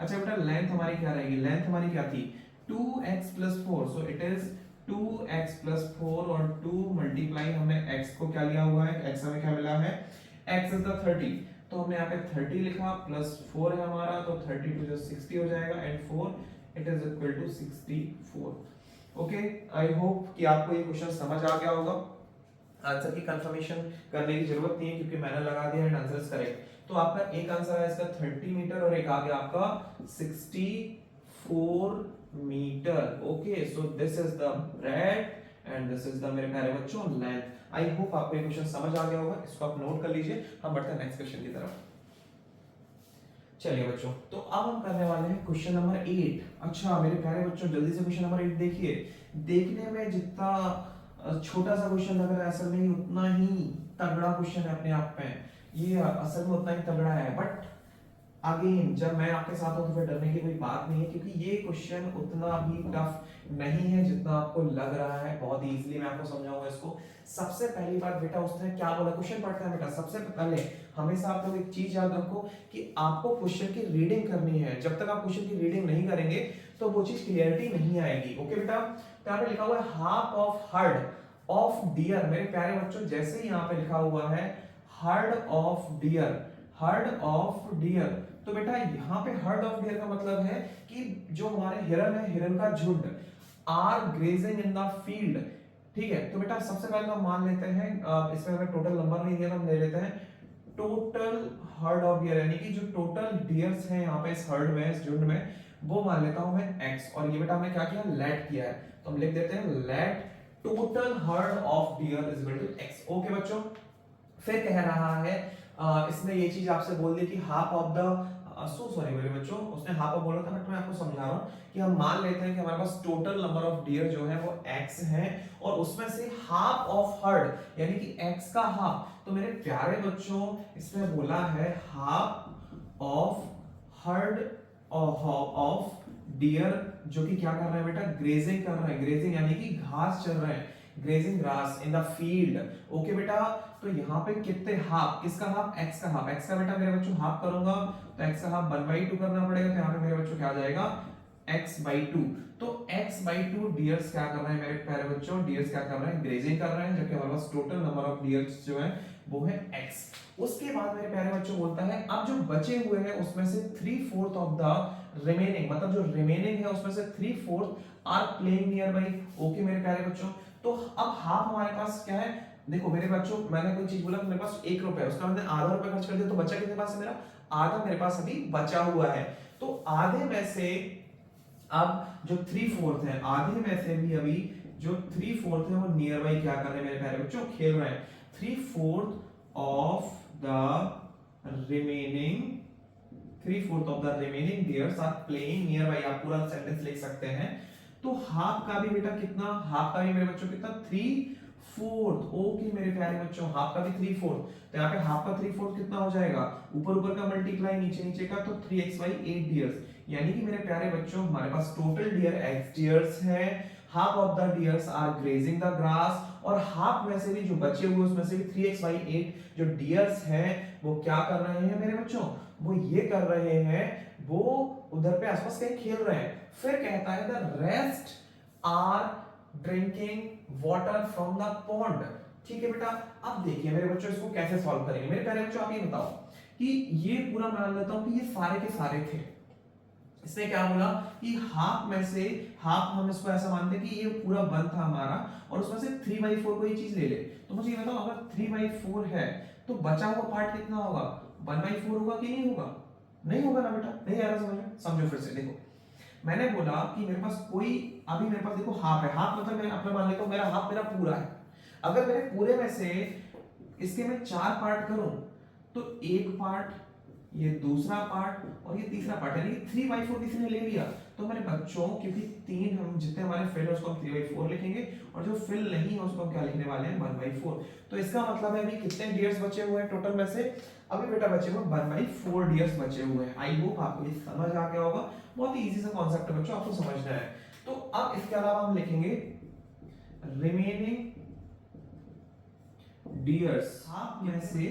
अच्छा बेटा लेंथ हमारी क्या रहेगी? लेंथ हमारी क्या थी? 2x + 4, so it is 2x + 4 और 2 मल्टीप्लाई हमने x को क्या लिया हुआ है? x हमें क्या मिला है? x इज द 30, तो हमने यहाँ पे 30 लिखा प्लस 4 है हमारा, तो 30 * 2 = 60 हो जाएगा and 4 it is equal to 64। Okay, I hope कि आपको ये क्वेश्चन समझ आ गया होगा। आंसर की कंफर्मेशन करने की जरूरत नहीं है क्योंकि मैंने लगा दिया एंड आंसर इज करेक्ट। तो आपका एक आंसर है इसका 30 मीटर और एक आ गया आपका 64 metre. Okay, so this is the breadth and this is the मेरे प्यारे बच्चों लेंथ। आई होप आपको ये क्वेश्चन समझ आ गया होगा, इसको आप नोट कर लीजिए। हम बढ़ते हैं नेक्स्ट क्वेश्चन की तरफ। चलिए बच्चों, तो अब हम करने वाले हैं क्वेश्चन नंबर 8। अच्छा मेरे प्यारे बच्चों जल्दी से क्वेश्चन नंबर 8 देखिए। देखने में जितना छोटा सा क्वेश्चन लग रहा है असल में उतना ही तगड़ा क्वेश्चन है अपने आप में। ये असल में उतना ही तगड़ा है, बट अगेन जब मैं आपके साथ हूं तो फिर डरने की कोई बात नहीं है क्योंकि ये क्वेश्चन उतना भी टफ नहीं है जितना आपको लग रहा है। बहुत ही इजीली मैं आपको समझाऊंगा इसको। सबसे पहली बात बेटा उसने क्या बोला, क्वेश्चन पढ़ते हैं बेटा। सबसे पहले हमेशा आप लोग एक चीज याद रखो कि आपको क्वेश्चन की रीडिंग करनी है। जब तक आप क्वेश्चन की रीडिंग नहीं करेंगे तो वो चीज क्लियरिटी नहीं आएगी। ओके बेटा, तो यहाँ पे लिखा हुआ है half of heard of dear. मेरे प्यारे बच्चों जैसे ही यहाँ पे लिखा हुआ है heard of dear, heard of dear, तो बेटा यहाँ पे हर्ड ऑफ डियर का मतलब है कि जो हमारे हिरन है, हिरन का झुंड are grazing in the field. ठीक है, तो बेटा सबसे पहले हम मान लेते हैं, इसमें हमें टोटल नंबर नहीं दिया तो हम ले लेते हैं टोटल हर्ड ऑफ डियर, यानी कि जो टोटल डियर्स हैं यहाँ पे इस हर्ड में, इस झुंड में, वो मान लेता हूं मैं x। और ये बेटा हमने क्या किया? लेट किया है, तो हम लिख देते हैं let total herd of deer is equal to x। Okay बच्चों, फिर कह रहा है इसने ये चीज आपसे बोल दी कि half of the so sorry मेरे बच्चों, उसने हाफ ऑफ बोला था बट मैं आपको समझा रहा हूं कि हम मान लेते हैं कि हमारे पास टोटल नंबर ऑफ डियर जो है वो x है और उसमें से हाफ ऑफ हर्ड यानी कि x का हाफ। तो मेरे प्यारे बच्चों इसमें बोला है half of heard of dear जो कि क्या कर रहा है बेटा? ग्रेजिंग कर रहा है। ग्रेजिंग यानी कि घास चल रहा है, grazing grass in the field. Okay बेटा, तो यहाँ पे कितने हाफ, किसका हाफ? x का हाफ। x का बेटा मेरे बच्चों हाफ करूंगा तो x का हाफ 1/2 करना पड़ेगा, तो यहाँ पे मेरे बच्चों क्या आ जाएगा? x/2। तो x/2 डियर्स क्या कर रहे हैं मेरे प्यारे बच्चों? डियर्स क्या कर रहे हैं? ग्रेजिंग कर रहे हैं, जबकि हमारे पास टोटल नंबर ऑफ डियर्स जो है वो है x। उसके बाद मेरे प्यारे बच्चों बोलता है अब जो बचे हुए हैं उसमें से 3/4 ऑफ द रिमेनिंग, मतलब जो रिमेनिंग है उसमें से 3/4 are playing nearby. Okay मेरे प्यारे बच्चों, तो अब हाफ हमारे पास क्या है? देखो मेरे बच्चों मैंने कोई चीज बोला मेरे पास 1 रुपया, उसका मैंने आधा रुपया खर्च कर दिया, तो बचा कितने पास है मेरा? आधा मेरे पास अभी बचा हुआ है। तो आधे में से अब जो 3/4 है, आधे में से भी अभी जो 3/4 है वो नियर बाई क्या कर रहे हैं मेरे प्यारे बच्चों? खेल रहे हैं। 3/4 of the remaining 3/4 of the remaining deers are playing nearby, आप पूरा सेंटेंस लिख सकते हैं। तो हाफ का भी बेटा कितना, हाफ का भी मेरे बच्चों कितना 3/4। ओके मेरे प्यारे बच्चों, हाफ का भी 3/4, तो यहाँ पे हाफ का 3/4 कितना हो जाएगा, ऊपर ऊपर का मल्टीप्लाई नीचे नीचे का, तो 3x/8 डियर्स। यानी कि मेरे प्यारे बच्चों हमारे पास टोटल डियर x डियर्स है, half of the deers are grazing the grass, और हाफ में से भी जो बचे हुए उसमें से भी 3x/8 जो डियर्स हैं वो क्या कर रहे हैं मेरे बच्चों, वो ये कर रहे हैं, वो उधर पे आसपास कहीं खेल रहे हैं। फिर कहता है the rest are drinking water from the pond. ठीक है बेटा, अब देखिए मेरे बच्चों इसको कैसे सॉल्व करेंगे। मेरे प्यारे बच्चों आप ये बताओ कि ये पूरा मान लेता हूं कि ये सारे के सारे थे, इसने क्या बोला कि हाफ में से, हाफ हम इसको ऐसा मानते हैं कि ये पूरा बंद था हमारा, और उसमें से 3/4 कोई चीज ले ले। तो मुझे ये बताओ अगर 3/4 है तो बचा हुआ पार्ट कितना होगा, 1/4 होगा कि नहीं होगा, नहीं होगा ना बेटा, नहीं आ रहा समझ में, समझो फिर से देखो। मैंने बोला कि मेरे पास कोई, अभी मेरे पास देखो हाफ है, हाफ मतलब मैं अपना मान लेता हूं मेरा हाफ मेरा पूरा है। अगर मेरे पूरे में से इसके मैं 4 पार्ट करूं तो एक पार्ट, ये दूसरा पार्ट और ये तीसरा पार्ट, यानी 3/4 किसी ने ले लिया। तो मेरे बच्चों क्योंकि 3 हम जितने हमारे फिल है उसको हम 3/4 लिखेंगे, और जो फिल नहीं है उसको हम क्या लिखने वाले हैं 1/4। तो इसका मतलब है अभी कितने डियर्स बचे हुए हैं टोटल में से, अभी बेटा बचे हुए 1/4 डियर्स बचे हुए हैं। आई होप आपको ये समझ आ गया होगा, बहुत ही इजी सा कॉन्सेप्ट है बच्चों, आपको समझना है। तो अब इसके अलावा हम लिखेंगे रिमेनिंग डियर्स, हाफ में से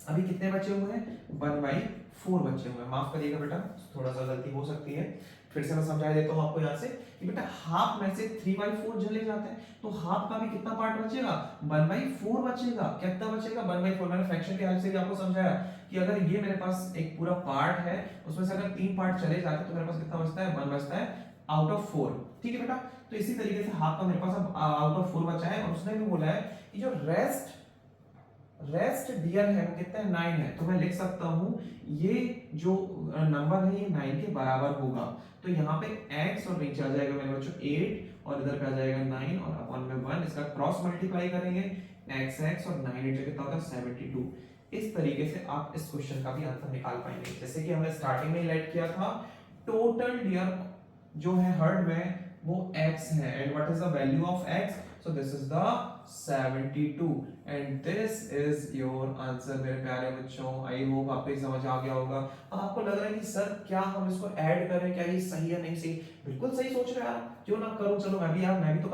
अभी कितने बचे हुए हैं, 1/4 बचे हुए हैं। माफ करिएगा बेटा, थोड़ा सा गलती हो सकती है, फिर से मैं समझा देता हूं आपको यहाँ से कि बेटा हाफ में से 3/4 चले जाते हैं, तो हाफ का भी कितना पार्ट बचेगा, 1/4 बचेगा। कितना बचेगा, 1/4। मैंने फ्रैक्शन के हेल्प से भी आपको समझाया कि अगर ये मेरे पास एक पूरा पार्ट है, उसमें से अगर 3 पार्ट चले जाते हैं तो मेरे पास कितना बचता है, 1 बचता है आउट ऑफ 4। ठीक है बेटा, तो इसी तरीके से हाफ का मेरे पास अब आउट ऑफ 4 बचा है, और उसने भी बोला है कि जो रेस्ट डियर है वो कितना है, 9 है। तो मैं लिख सकता हूं ये जो नंबर है ये 9 के बराबर होगा। तो यहाँ पे x और नीचे आ जाएगा मेरे बच्चों 8, और इधर पे आ जाएगा 9, और अपॉन में 1, इसका क्रॉस मल्टीप्लाई करेंगे x और 9 8 कितना होता है 72। इस तरीके से आप इस क्वेश्चन का भी आंसर निकाल पाएंगे। जैसे कि हमने स्टार्टिंग में लेट किया था, टोटल डियर जो है हर्ड में वो x है, and what is the value of x, so this is the 72, and this is your answer मेरे प्यारे बच्चों। आई होप आपको ये समझ आ गया होगा। अब आपको लग रहा है कि सर क्या हम इसको ऐड करें, क्या ये सही है नहीं सही, बिल्कुल सही सोच रहे हैं आप, क्यों ना करूं। चलो मैं भी यार, मैं भी तो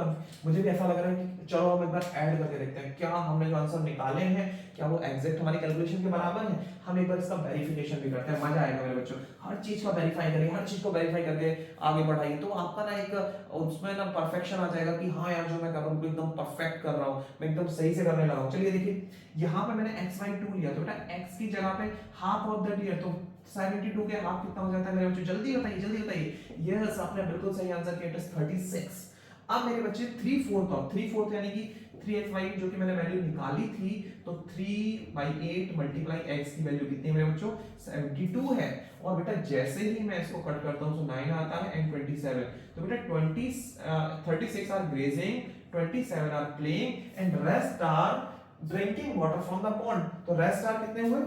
मुझे भी ऐसा लग रहा है कि चलो हम एक बार ऐड करके देखते हैं, क्या हमने जो आंसर निकाले हैं क्या वो एग्जैक्ट हमारी कैलकुलेशन के बराबर है। हम एक बार इसका वेरिफिकेशन भी करते हैं, मजा आएगा मेरे बच्चों। हर चीज का वेरीफाई करिए, हर चीज को वेरीफाई करके आगे बढ़ाइए, तो आपका ना एक उसमें ना परफेक्शन आ जाएगा कि हाँ यार जो मैं कर रहा हूँ एकदम परफेक्ट कर रहा हूँ, मैं एकदम सही से करने लगा हूँ। चलिए देखिए, यहाँ पे मैंने x/2 लिया, तो बेटा x की जगह पे हाफ ऑफ द डियर, तो 72 के हाफ कितना हो जाता है मेरे बच्चों, जल्दी बताइए जल्दी बताइए। यस, आपने बिल्कुल सही आंसर किया, इट इज 36। अब मेरे बच्चे 3/4 यानी कि 3x/8 जो कि मैंने वैल्यू निकाली थी, तो 3/8 मल्टीप्लाई x की वैल्यू कितनी है मेरे बच्चों, 72 है। और बेटा जैसे ही मैं इसको कट करता हूं तो 9 आता है एंड 27, तो बेटा 36 are grazing, 27 are playing, and rest are drinking water from the pond. तो रेस्ट आर कितने हुए,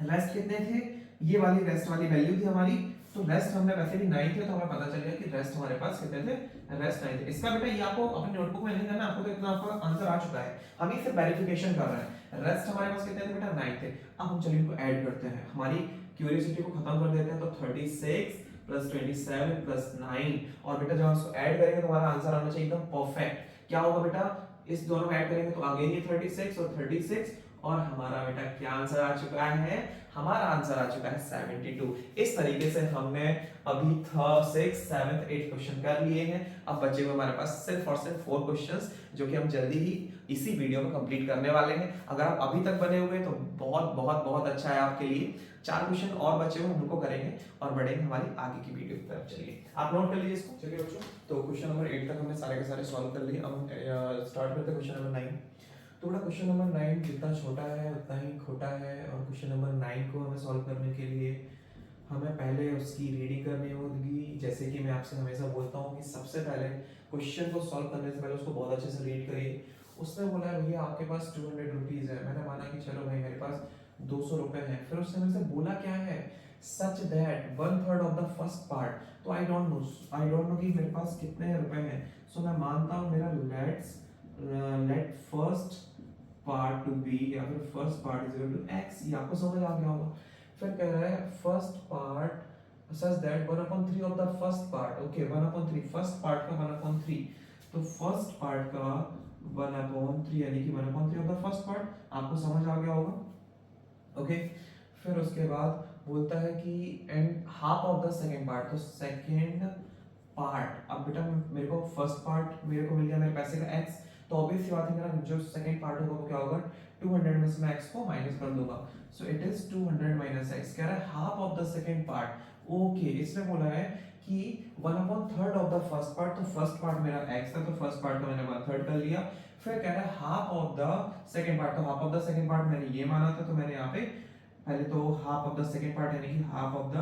रेस्ट कितने थे, ये वाली रेस्ट वाली वैल्यू थी हमारी, तो रेस्ट हमने वैसे भी 9 थे, तो हमें पता चल गया कि रेस्ट हमारे पास कितने थे, रेस्ट 9 थे। इसका बेटा ये आपको अपने नोटबुक में नहीं करना, आपको तो इतना आपका आंसर आ चुका है, हम इसे वेरिफिकेशन कर रहे हैं। रेस्ट हमारे पास कितने थे बेटा, 9 थे। अब हम चलिए इनको ऐड करते हैं, हमारी क्यूरियोसिटी को खत्म कर देते हैं। तो 36 प्लस 27 प्लस 9, और बेटा जब हम इसको ऐड करेंगे तो हमारा आंसर आना चाहिए एकदम परफेक्ट। क्या होगा बेटा, इस दोनों में ऐड करेंगे तो आगे ये 36 और 36, और हमारा बेटा क्या आंसर आ चुका है, हमारा आंसर आ चुका है 72। इस तरीके से हमने अभी 6th 7th 8th क्वेश्चन कर लिए हैं। अब बचे हुए हमारे पास सिर्फ और सिर्फ 4 क्वेश्चंस, जो कि हम जल्दी ही इसी वीडियो में कंप्लीट करने वाले हैं। अगर आप अभी तक बने हुए तो बहुत बहुत बहुत अच्छा है आपके लिए। 4 क्वेश्चन और बचे हुए, हम उनको करेंगे और बढ़ेंगे हमारी आगे की वीडियो की तरफ। चलिए आप नोट कर लीजिए इसको। चलिए बच्चों, तो क्वेश्चन नंबर 8 तक हमने सारे के सारे सॉल्व कर लिए। अब स्टार्ट करते हैं क्वेश्चन नंबर 9। तो बेटा क्वेश्चन नंबर 9 जितना छोटा है उतना ही खोटा है, और क्वेश्चन नंबर 9 को हमें सॉल्व करने के लिए हमें पहले उसकी रीडिंग करनी होगी। जैसे कि मैं आपसे हमेशा बोलता हूँ कि सबसे पहले क्वेश्चन को सॉल्व करने से पहले उसको बहुत अच्छे से रीड करिए। उसने बोला है भैया आपके पास 200 रुपीज़ है, मैंने माना कि चलो भाई मेरे पास 200 रुपये हैं। फिर उसने मेरे से बोला क्या है, such that 1/3 of the first part, तो आई डोंट नो कि मेरे पास कितने रुपए हैं, सो मैं मानता हूँ मेरा let first part to be, या फिर first part is equal to x, ये आपको समझ आ गया होगा। फिर कह रहा है first part such that 1/3 of the first part, okay 1/3 first part का 1/3, तो फर्स्ट पार्ट का 1/3 यानी कि 1/3 ऑफ द फर्स्ट पार्ट, आपको समझ आ गया होगा। ओके फिर उसके बाद बोलता है कि and half of the second part, तो सेकंड पार्ट, अब बेटा मेरे को फर्स्ट पार्ट मेरे को मिल गया मेरे पैसे का x, तो ऑब्वियस सी बात है मेरा जो सेकंड पार्ट होगा वो क्या होगा, 200 में से मैं x को माइनस कर दूंगा, so it is 200 minus x। कह रहा है half of the second part, okay इसमें बोला है कि 1/3 ऑफ द फर्स्ट पार्ट, तो फर्स्ट पार्ट मेरा x था, तो फर्स्ट पार्ट का मैंने 1/3 कर लिया। फिर कह रहा है half of the second part, तो half of the second part मैंने ये माना था, तो मैंने यहाँ पे पहले तो half of the second part यानी कि half of the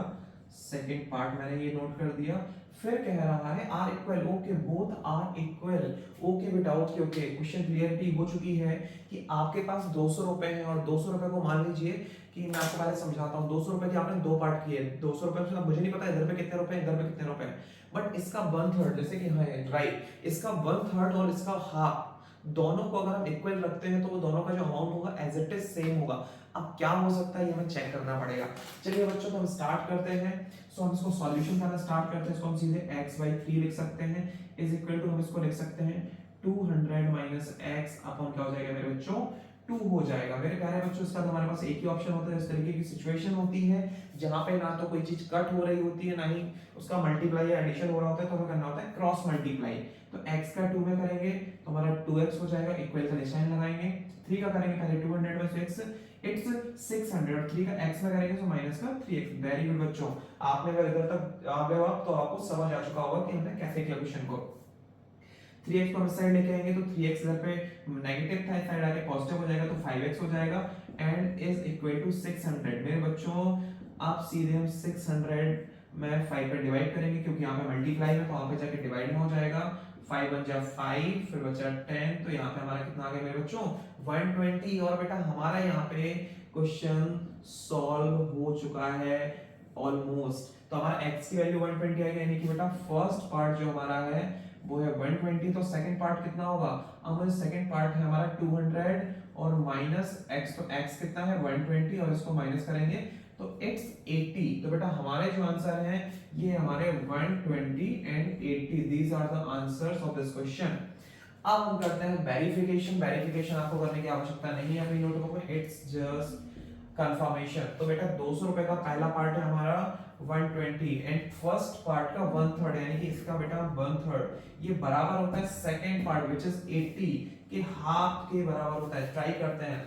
second part मैंने ये नोट कर दिया। फिर कह रहा है are equal, okay both are equal, okay बेटा ओके ओके क्वेश्चन क्लियरिटी हो चुकी है कि आपके पास 200 रुपए हैं और 200 रुपए को मान लीजिए कि मैं आपको पहले समझाता हूँ, 200 रुपए के आपने दो पार्ट किए, 200 रुपए से मुझे नहीं पता इधर पे कितने रुपए इधर पे कितने रुपए, बट इसका 1/3 जैसे कि है राइट, इसका 1/3 और इसका हाफ दोनों को अगर हम इक्वल रखते हैं तो वो दोनों का जो अमाउंट होगा एज इट इज सेम होगा। अब क्या हो सकता है ये हमें चेक करना पड़ेगा। चलिए बच्चों तो हम स्टार्ट करते हैं, सो हम इसको सॉल्यूशन करना स्टार्ट करते हैं। इसको हम सीधे x/3 लिख सकते हैं इज इक्वल टू, हम इसको लिख सकते हैं 200 माइनस x अपॉन क्या हो जाएगा मेरे बच्चों 2 हो जाएगा। मेरे प्यारे बच्चों इसका हमारे पास एक ही ऑप्शन होता है, इस तरीके की सिचुएशन होती है जहां पे ना तो कोई चीज कट हो रही होती है ना ही उसका मल्टीप्लाई या एडिशन हो रहा होता है, तो हमें करना होता है क्रॉस मल्टीप्लाई। तो x का 2 में करेंगे तो हमारा 2x हो जाएगा, इक्वल का निशान लगाएंगे, 3 का करेंगे पहले 200 में से x इट्स 600, 3 का x में करेंगे तो माइनस का 3x। वेरी गुड बच्चों, आपने अगर इधर तक आ गए हो आप तो आपको समझ आ चुका होगा कि हमने कैसे किया क्वेश्चन को। 3x को इस साइड लेके आएंगे तो 3x इधर पे नेगेटिव था, इस साइड आके पॉजिटिव हो जाएगा तो 5x हो जाएगा एंड इज इक्वल टू 600। मेरे बच्चों आप सीधे हम 600 में 5 पे डिवाइड करेंगे क्योंकि यहाँ पे मल्टीप्लाई है तो वहां पे जाके डिवाइड में हो जाएगा, 5 बन जा 5 फिर बचा 10, तो यहाँ पे हमारा कितना आ गया मेरे बच्चों 120। और बेटा हमारा यहाँ पे क्वेश्चन सॉल्व हो चुका है ऑलमोस्ट। तो हमारा x की वैल्यू 120 आएगी, यानी कि बेटा फर्स्ट पार्ट जो हमारा है वो है 120, तो सेकंड पार्ट कितना होगा, हमारा सेकंड पार्ट है हमारा 200 और माइनस x, तो x कितना है 120 और इसको माइनस करेंगे तो it's 80। तो बेटा हमारे जो आंसर हैं ये हमारे 120 and 80, these are the answers of this question। अब हम करते हैं वेरिफिकेशन आपको करने की आवश्यकता नहीं है अपनी नोटबुक में, इट्स जस्ट कंफर्मेशन। तो बेटा 200 रुपए का पहला पार्ट है हमारा 120 एंड फर्स्ट पार्ट का 1/3 यानी कि इसका बेटा 1/3 ये बराबर होता है सेकंड पार्ट विच इज 80 के हाफ के बराबर होता है। ट्राई करते हैं,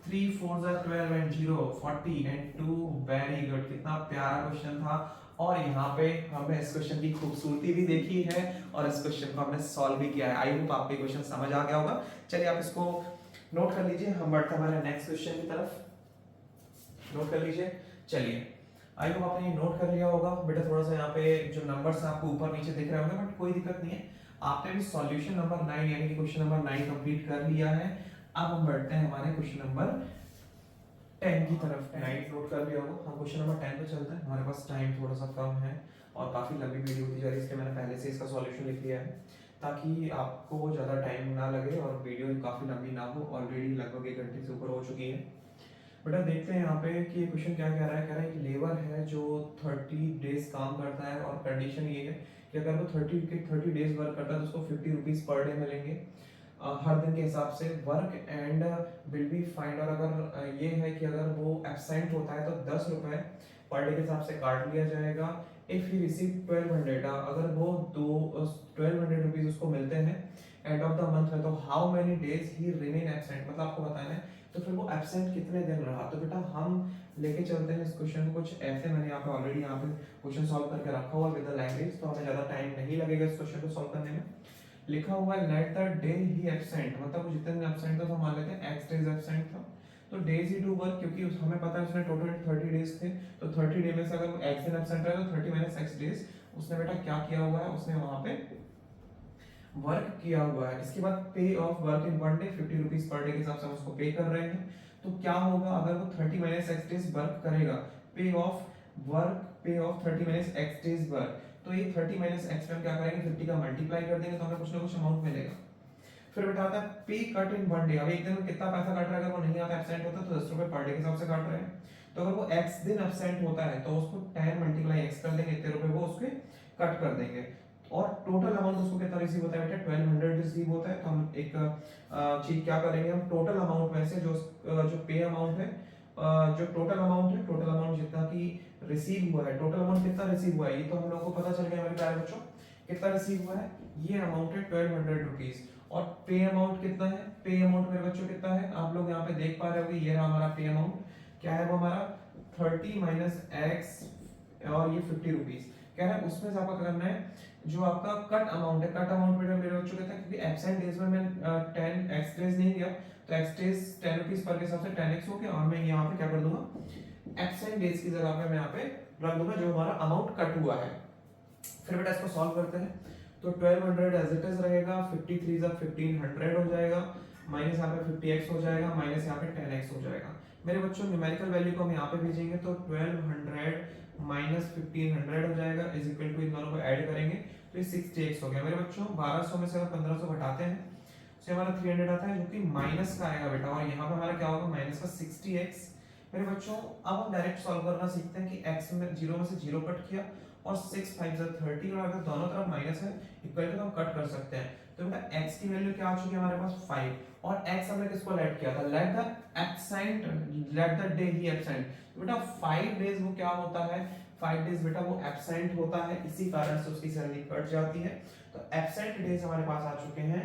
3 4 12 एंड 0 40 एंड 2, वेरी गुड, कितना प्यारा क्वेश्चन था। और यहाँ पे हमने इस क्वेश्चन की खूबसूरती भी देखी है और इस क्वेश्चन को हमने सॉल्व भी किया है। आई होप आपको क्वेश्चन समझ आ गया होगा। चलिए आप इसको नोट कर लीजिए, हम बढ़ते हैं हमारे नेक्स्ट क्वेश्चन की तरफ। नोट कर लीजिए, चलिए आई होप आपने ये नोट कर लिया होगा। बेटा थोड़ा सा यहाँ पे जो नंबर्स आपको ऊपर नीचे दिख रहे होंगे बट कोई दिक्कत नहीं है, आपने भी सॉल्यूशन नंबर 9 यानी कि क्वेश्चन नंबर 9 कंप्लीट कर लिया है। अब हम बढ़ते हैं हमारे क्वेश्चन नंबर 10 की तरफ। 9 नोट कर लिया होगा, हम क्वेश्चन नंबर 10 पे चलते हैं। हमारे पास टाइम थोड़ा सा कम है और काफी लंबी वीडियो होती जा रही है, इसलिए मैंने पहले से इसका सॉल्यूशन लिख लिया है ताकि आपको ज्यादा टाइम ना लगे और वीडियो काफी लंबी ना हो। ऑलरेडी लगभग 1 घंटे से ऊपर हो चुकी है। बेटा देखते हैं यहाँ पे कि ये क्वेश्चन क्या कह रहा है कि लेबर है जो 30 डेज काम करता है और कंडीशन ये है कि अगर वो 30 डेज वर्क करता है तो उसको 50 रुपीज पर डे मिलेंगे हर दिन के हिसाब से। Work and will be find, और अगर ये है कि अगर वो एब्सेंट होता है तो 10 रुपए पर डे के हिसाब से काट लिया जाएगा। इफ ही रिसीव 1200, अगर वो 1200 रुपीज उसको मिलते हैं एंड ऑफ द मंथ में, तो how many days he remain absent, मतलब आपको बताना है तो फिर वो एब्सेंट कितने दिन रहा। तो बेटा हम लेके चलते हैं इस क्वेश्चन को कुछ ऐसे, मैंने यहाँ पे ऑलरेडी यहाँ पे क्वेश्चन सॉल्व करके रखा हुआ विद द लैंग्वेज, तो हमें ज्यादा टाइम नहीं लगेगा इस क्वेश्चन को सॉल्व करने में। लिखा हुआ है let the day he absent, मतलब वो जितने दिन एब्सेंट था तो मान लेते हैं x डेज एब्सेंट था, तो डेज ही टू वर्क, क्योंकि हमें पता है उसने टोटल 30 डेज थे, तो 30 डे में से अगर वो x दिन एब्सेंट रहा तो 30 माइनस x डेज उसने बेटा क्या किया हुआ है, उसने वहां पे वर्क किया हुआ है। इसके बाद पे of work in 1 day 50 rupees per day के हिसाब से हम उसको पे कर रहे हैं। तो क्या होगा अगर वो 30 माइनस x डेज वर्क करेगा, पे ऑफ वर्क पे of 30 minus x days work, तो ये 30 माइनस एक्स पे हम क्या करेंगे 50 का मल्टीप्लाई कर देंगे तो हमें कुछ ना कुछ अमाउंट मिलेगा। फिर बेटा आता है पे कट इन वन डे, अब एक दिन में कितना पैसा कट रहा है, अगर वो नहीं आता एब्सेंट होता तो 10 रुपए पर डे के हिसाब से काट रहे हैं। तो अगर वो x दिन एब्सेंट होता है तो उसको 10 मल्टीप्लाई x कर देंगे, इतने रुपए वो उसके कट कर देंगे। और टोटल अमाउंट उसको कितना रिसीव होता है बेटा 1200 रिसीव होता है। तो हम एक चीज क्या करेंगे, हम टोटल अमाउंट में से जो पे अमाउंट है, जो टोटल अमाउंट है, टोटल अमाउंट जितना कि रिसीव हुआ है, टोटल अमाउंट कितना रिसीव हुआ है ये तो हम लोगों को पता चल गया मेरे प्यारे बच्चों, कितना रिसीव हुआ है, ये अमाउंट है 1200 रुपीज। और पे अमाउंट कितना है, पे अमाउंट मेरे बच्चों कितना है, आप लोग यहाँ पे देख पा रहे होंगे, ये रहा हमारा पे अमाउंट, क्या है वो हमारा 30 माइनस एक्स और ये 50 रुपीज। कह रहा है उसमें से आपका करना है जो आपका कट अमाउंट है, कट अमाउंट मेरे बच्चों कहते हैं क्योंकि एब्सेंट डेज में मैं 10 एक्स डेज नहीं दिया तो एक्स डेज 10 रुपीज पर के हिसाब से 10x हो गया, और मैं यहाँ पे क्या कर दूंगा एब्सेंट डेज की जगह पे मैं यहाँ पे रख दूंगा जो हमारा अमाउंट कट हुआ है। फिर बेटा इसको सॉल्व करते हैं, तो 1200 एज इट इज रहेगा, 53 जब 1500 हो जाएगा, माइनस यहाँ पे 50x हो जाएगा, माइनस यहाँ पे 10x हो जाएगा। मेरे बच्चों न्यूमेरिकल वैल्यू को हम यहाँ पे भेजेंगे तो 1200 माइनस 1500 हो जाएगा इज इक्वल टू इन दोनों को ऐड करेंगे तो ये 60x हो गया। मेरे बच्चों 1200 में से अगर 1500 घटाते हैं तो हमारा 300 आता है जो कि माइनस का आएगा बेटा, और यहाँ पे हमारा क्या होगा माइनस का 60x। मेरे बच्चों अब हम डायरेक्ट सॉल्व करना सीखते हैं कि x में 0 में से 0 कट किया और 6 5 30, और अगर दोनों तरफ माइनस है इक्वल टू हम कट कर सकते हैं। तो बेटा x की वैल्यू क्या आ चुकी है हमारे पास 5, और x हमने किसको लेट किया था, let the absent, let the day he absent. तो बेटा 5 डेज वो क्या होता है, 5 डेज बेटा वो एब्सेंट होता है, इसी कारण से उसकी सैलरी कट जाती है। तो एब्सेंट डेज हमारे पास आ चुके हैं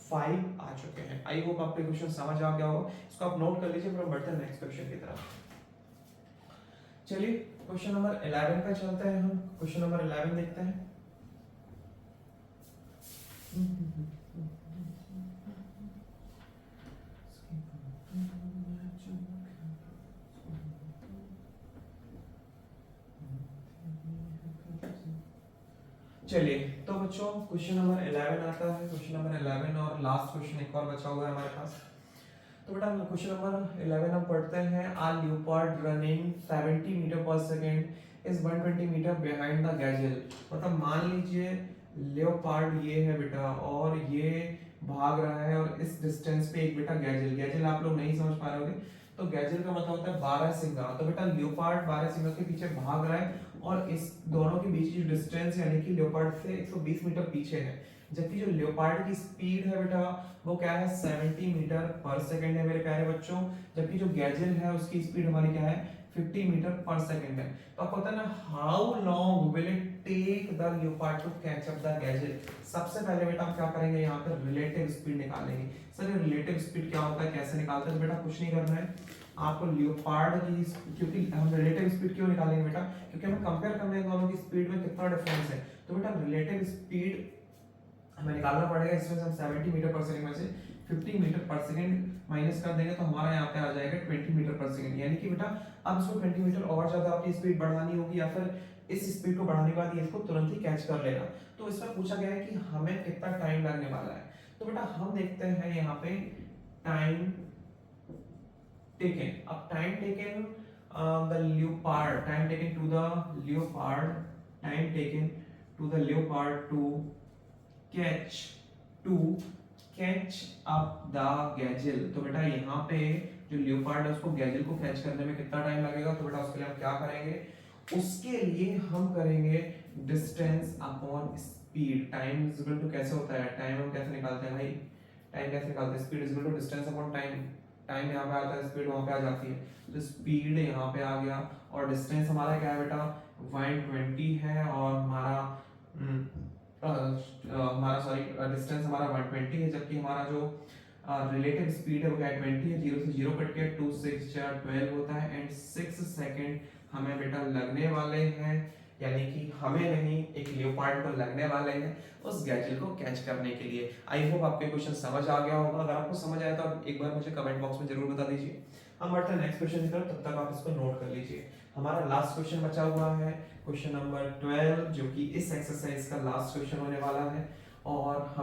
5 आ चुके हैं। आई होप आपको क्वेश्चन समझ आ गया होगा, इसको आप नोट कर लीजिए, फिर हम बढ़ते हैं नेक्स्ट क्वेश्चन की तरफ। चलिए क्वेश्चन नंबर 11 पे चलते हैं, हम क्वेश्चन नंबर 11 देखते हैं। चलिए तो बच्चों क्वेश्चन नंबर 11 आता है, क्वेश्चन नंबर 11 और लास्ट क्वेश्चन एक और बचा हुआ है हमारे पास। तो बेटा क्वेश्चन नंबर 11 हम पढ़ते हैं, a leopard running 70 metre per second is 120 metre behind the gazelle. मतलब मान लीजिए लियोपार्ड ये है बेटा और ये भाग रहा है और इस डिस्टेंस पे एक बेटा गैजेल, गैजेल आप लोग नहीं समझ पा रहे होंगे, तो गैजेल का मतलब होता है 12 सिंगा। तो बेटा लियोपार्ड 12 सिंगा के पीछे भाग रहा है और इस दोनों के बीच की डिस्टेंस यानी कि लियोपार्ड से 120 मीटर पीछे है, जबकि जो लियोपार्ड की स्पीड है बेटा वो क्या है 70 मीटर पर सेकंड है मेरे प्यारे बच्चों, जबकि जो गैजेल है उसकी स्पीड हमारी क्या है 50 मीटर पर सेकंड है। तो आपको पता है ना how long will it take the leopard to catch up the gazelle. सबसे पहले बेटा हम क्या करेंगे यहाँ पर रिलेटिव स्पीड निकालेंगे। सर ये रिलेटिव स्पीड क्या होता है, कैसे निकालते हैं, तो बेटा कुछ नहीं करना है आपको लियोपार्ड की, क्योंकि हम रिलेटिव स्पीड क्यों निकालेंगे बेटा, क्योंकि हमें कंपेयर करने हैं दोनों की स्पीड में कितना डिफरेंस है। तो बेटा रिलेटिव स्पीड हमें निकालना पड़ेगा, इसमें से हम 70 मीटर पर सेकंड में से 50 मीटर पर सेकंड माइनस कर देंगे तो हमारा यहाँ पे आ जाएगा 20 मीटर पर सेकंड। यानी कि बेटा अब इसको 20 मीटर और ज्यादा अपनी स्पीड बढ़ानी होगी या फिर इस स्पीड को बढ़ाने के बाद ये इसको तुरंत ही कैच कर लेगा। तो इसमें पूछा गया है कि हमें कितना टाइम लगने वाला है। तो बेटा हम देखते हैं यहाँ पे टाइम टेकन। अब time taken the leopard, time taken to the leopard, time taken to the leopard to catch up the gazelle. तो बेटा यहाँ पे जो लियोपार्ड है उसको गैजेल को कैच करने में कितना टाइम लगेगा, तो बेटा उसके लिए हम क्या करेंगे, उसके लिए हम करेंगे distance upon speed. Time is equal to कैसे होता है, टाइम हम कैसे निकालते हैं भाई, टाइम कैसे निकालते हैं, speed is equal to distance upon time. Time यहाँ पे आता है, स्पीड वहां पे आ जाती है, तो स्पीड यहाँ पे आ गया और डिस्टेंस हमारा क्या है बेटा 120 है, और हमारा सॉरी डिस्टेंस हमारा 120 है, जबकि हमारा जो रिलेटिव स्पीड है वो क्या है 20 है। 0 से 0 कट के 2 6 4 12 होता है एंड 6 सेकंड हमें बेटा लगने वाले हैं, यानी कि हमें नहीं एक लियोपार्ड को लगने वाले हैं उस गैजेल को कैच करने के लिए। आई होप आपके क्वेश्चन समझ आ गया होगा, अगर आपको समझ आया तो आप एक बार मुझे कमेंट बॉक्स में जरूर बता दीजिए। हम बढ़ते हैं नेक्स्ट क्वेश्चन की तरफ, तब तक आप इसको नोट कर लीजिए। हमारा लास्ट क्वेश्चन बचा हुआ है क्वेश्चन नंबर 12, जो कि इस एक्सरसाइज का लास्ट क्वेश्चन होने वाला है, और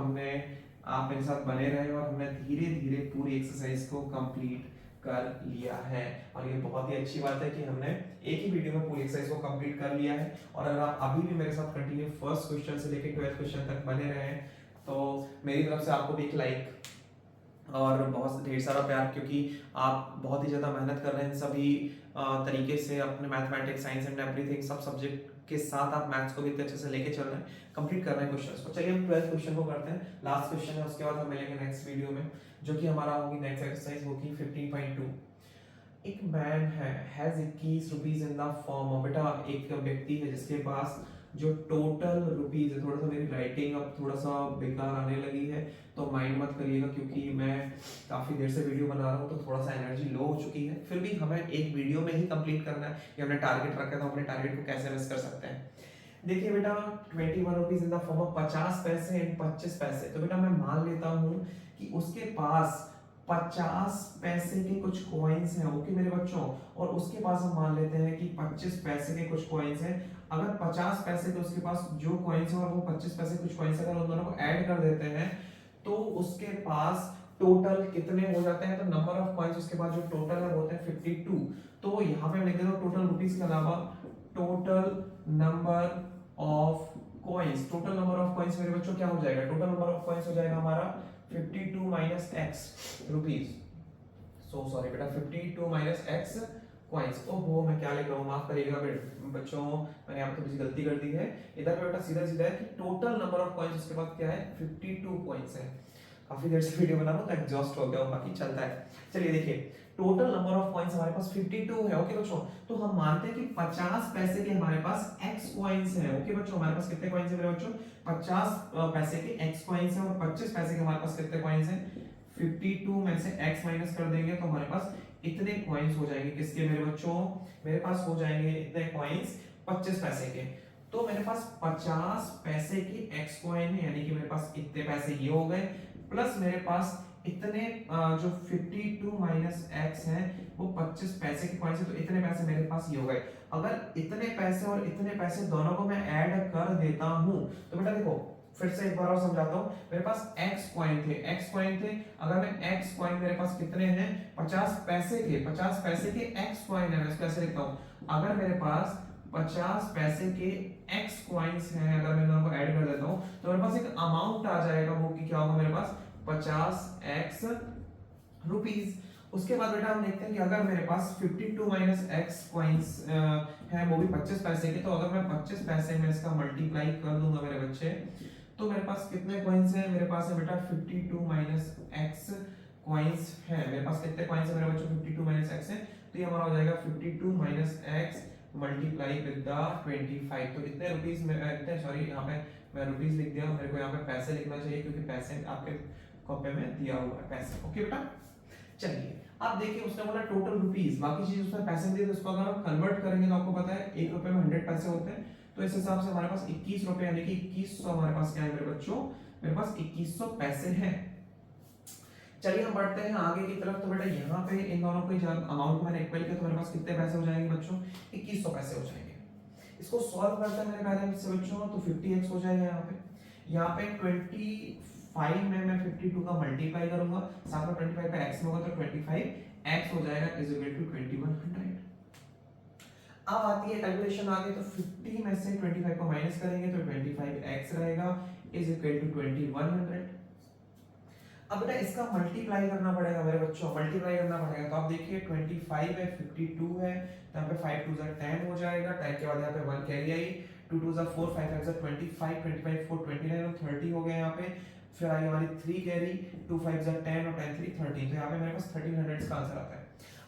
आप मेरे साथ बने रहे और हमने धीरे धीरे पूरी एक्सरसाइज को कंप्लीट कर लिया है। और ये बहुत ही अच्छी बात है कि हमने एक ही वीडियो में पूरी एक्सरसाइज को कंप्लीट कर लिया है। और अगर आप अभी भी मेरे साथ कंटिन्यू फर्स्ट क्वेश्चन से लेकर 12th क्वेश्चन तक बने रहे हैं तो मेरी तरफ से आपको भी एक लाइक और बहुत ढेर सारा प्यार, क्योंकि आप बहुत ही ज़्यादा मेहनत कर रहे हैं सभी तरीके से अपने मैथमेटिक्स, साइंस एंड एवरीथिंग सब सब्जेक्ट के साथ आप मैथ्स को भी इतने अच्छे से लेके चल रहे हैं, कंप्लीट कर रहे हैं क्वेश्चंस को। चलिए हम 12th क्वेश्चन को करते हैं, लास्ट क्वेश्चन है, उसके बाद हम मिलेंगे नेक्स्ट वीडियो में, जो कि हमारा होगी नेक्स्ट एक्सरसाइज होगी 15.2। एक man has 21 rupees in the form of, बेटा एक व्यक्ति है जिसके पास जो टोटल रुपीज है, थोड़ा सा मेरी राइटिंग अब थोड़ा सा बेकार आने लगी है तो माइंड मत करिएगा, क्योंकि मैं काफी देर से वीडियो बना रहा हूँ तो थोड़ा सा एनर्जी लो हो चुकी है। फिर भी हमें एक वीडियो में ही कंप्लीट करना है, ये हमने टारगेट रखा था, अपने टारगेट को कैसे मिस कर सकते हैं। देखिए बेटा 21 rupees in the form of 50 पैसे एंड 25 पैसे, तो बेटा मैं मान लेता हूँ कि उसके पास 50 पैसे के कुछ कॉइन्स हैं, ओके मेरे बच्चों, और उसके पास हम मान लेते हैं कि 25 पैसे के कुछ कॉइन्स हैं। अगर 50 पैसे के उसके पास जो कॉइन्स हैं और वो 25 पैसे कुछ कॉइन्स अगर उन दोनों को ऐड कर देते हैं तो उसके पास टोटल कितने हो जाते हैं, तो नंबर ऑफ कॉइन्स उसके पास जो टोटल है वो होते हैं 52। तो यहाँ पे मैं लिख देता हूँ टोटल रुपीस के अलावा total number of coins. Total number of coins मेरे बच्चों क्या हो जाएगा, टोटल नंबर ऑफ कॉइन्स हो जाएगा हमारा 52 minus x rupees, so sorry बेटा 52 माइनस x कॉइन्स। ओहो मैं क्या लिख रहा हूँ, माफ करिएगा बच्चों, मैंने यहाँ पे थोड़ी सी गलती कर दी है। इधर पे बेटा सीधा सीधा है कि टोटल नंबर ऑफ कॉइन्स उसके बाद क्या है 52 कॉइन्स है। काफी देर से वीडियो बना रहा हूँ तो एग्जॉस्ट हो गया हूँ, बाकी चलता है। चलिए देखिए टोटल नंबर ऑफ कॉइन्स हमारे पास 52 है, ओके बच्चों। तो हम मानते हैं कि 50 पैसे के हमारे पास x कॉइन्स हैं, ओके बच्चों। हमारे पास कितने कॉइन्स हैं मेरे बच्चों, 50 पैसे के x कॉइन्स हैं, और 25 पैसे के हमारे पास कितने कॉइन्स हैं, 52 में से x माइनस कर देंगे तो हमारे पास इतने कॉइन्स हो जाएंगे, किसके मेरे बच्चों, मेरे पास हो जाएंगे इतने कॉइन्स 25 पैसे के। तो मेरे पास 50 पैसे के x कॉइन है, यानी कि मेरे पास इतने पैसे ये हो गए, प्लस मेरे पास इतने जो 52 माइनस x है वो 25 पैसे के कॉइन्स है, तो इतने पैसे मेरे पास ये हो गए। अगर इतने पैसे और इतने पैसे दोनों को मैं ऐड कर देता हूं तो बेटा देखो फिर से एक बार और समझाता हूं, मेरे पास x कॉइन थे, अगर मैं x कॉइन मेरे पास कितने हैं 50 पैसे के x कॉइन है, मैं इसको ऐसे लिखता हूं, अगर मेरे पास 50 पैसे के x कॉइन्स हैं, अगर मैं दोनों को ऐड कर देता हूं तो मेरे पास एक अमाउंट आ जाएगा, वो कि क्या होगा मेरे पास 50x रुपीस। उसके बाद बेटा हम देखते हैं कि अगर मेरे पास 52 माइनस x कॉइन्स है वो भी 25 पैसे के, तो अगर मैं 25 पैसे में इसका मल्टीप्लाई कर दूंगा मेरे बच्चे तो मेरे पास कितने कॉइन्स हैं, मेरे पास है बेटा 52 माइनस x कॉइन्स है। मेरे पास कितने कॉइन्स है मेरे बच्चों 52 माइनस x है, तो ये हमारा हो जाएगा 52 minus x multiply with the 25। तो इतने रुपीस में इतने सॉरी यहाँ पे मैं रुपीस लिख दिया, मेरे को यहाँ पे पैसे लिखना चाहिए क्योंकि पैसे आपके कॉपी में दिया हुआ है पैसे, ओके बेटा। चलिए आप देखिए उसने बोला टोटल रुपीस, बाकी चीज उसमें पैसे दिए, तो इसको अगर हम कन्वर्ट करेंगे तो आपको पता है 1 रुपए में 100 पैसे होते हैं, तो इस हिसाब से हमारे पास 21 रुपए यानी कि 2100 हमारे पास क्या है मेरे बच्चों, मेरे पास 2100 पैसे हैं। चलिए हम बढ़ते हैं आगे की तरफ, तो बेटा यहाँ पे इन दोनों को जब अमाउंट को मैंने इक्वल किया तो मेरे पास कितने पैसे हो जाएंगे बच्चों, 2100 पैसे हो जाएंगे। इसको सॉल्व करते हैं मेरे पहले से बच्चों, तो 50x हो जाएगा यहाँ पे 25 में मैं 52 का मल्टीप्लाई करूंगा, साथ में 25 का x में होगा तो 25x हो जाएगा इज इक्वल टू 2100। अब आती है कैलकुलेशन आगे, तो 50 में से 25 को माइनस करेंगे तो 25x रहेगा इज इक्वल टू 2100। अब बेटा इसका मल्टीप्लाई करना पड़ेगा मेरे बच्चों, मल्टीप्लाई करना पड़ेगा, तो आप देखिए 25 है 52 है, तो यहाँ पे 5 2 10 हो जाएगा, 10 के बाद यहाँ पे 1 कैरी आई, 2 2 4 5 5 25 25 4 29 और 30 हो गए यहाँ पे, फिर आई हमारी 3 कैरी, 2 5 10 और 10 3 13, तो यहाँ पे मेरे पास 1300 का आंसर आता है।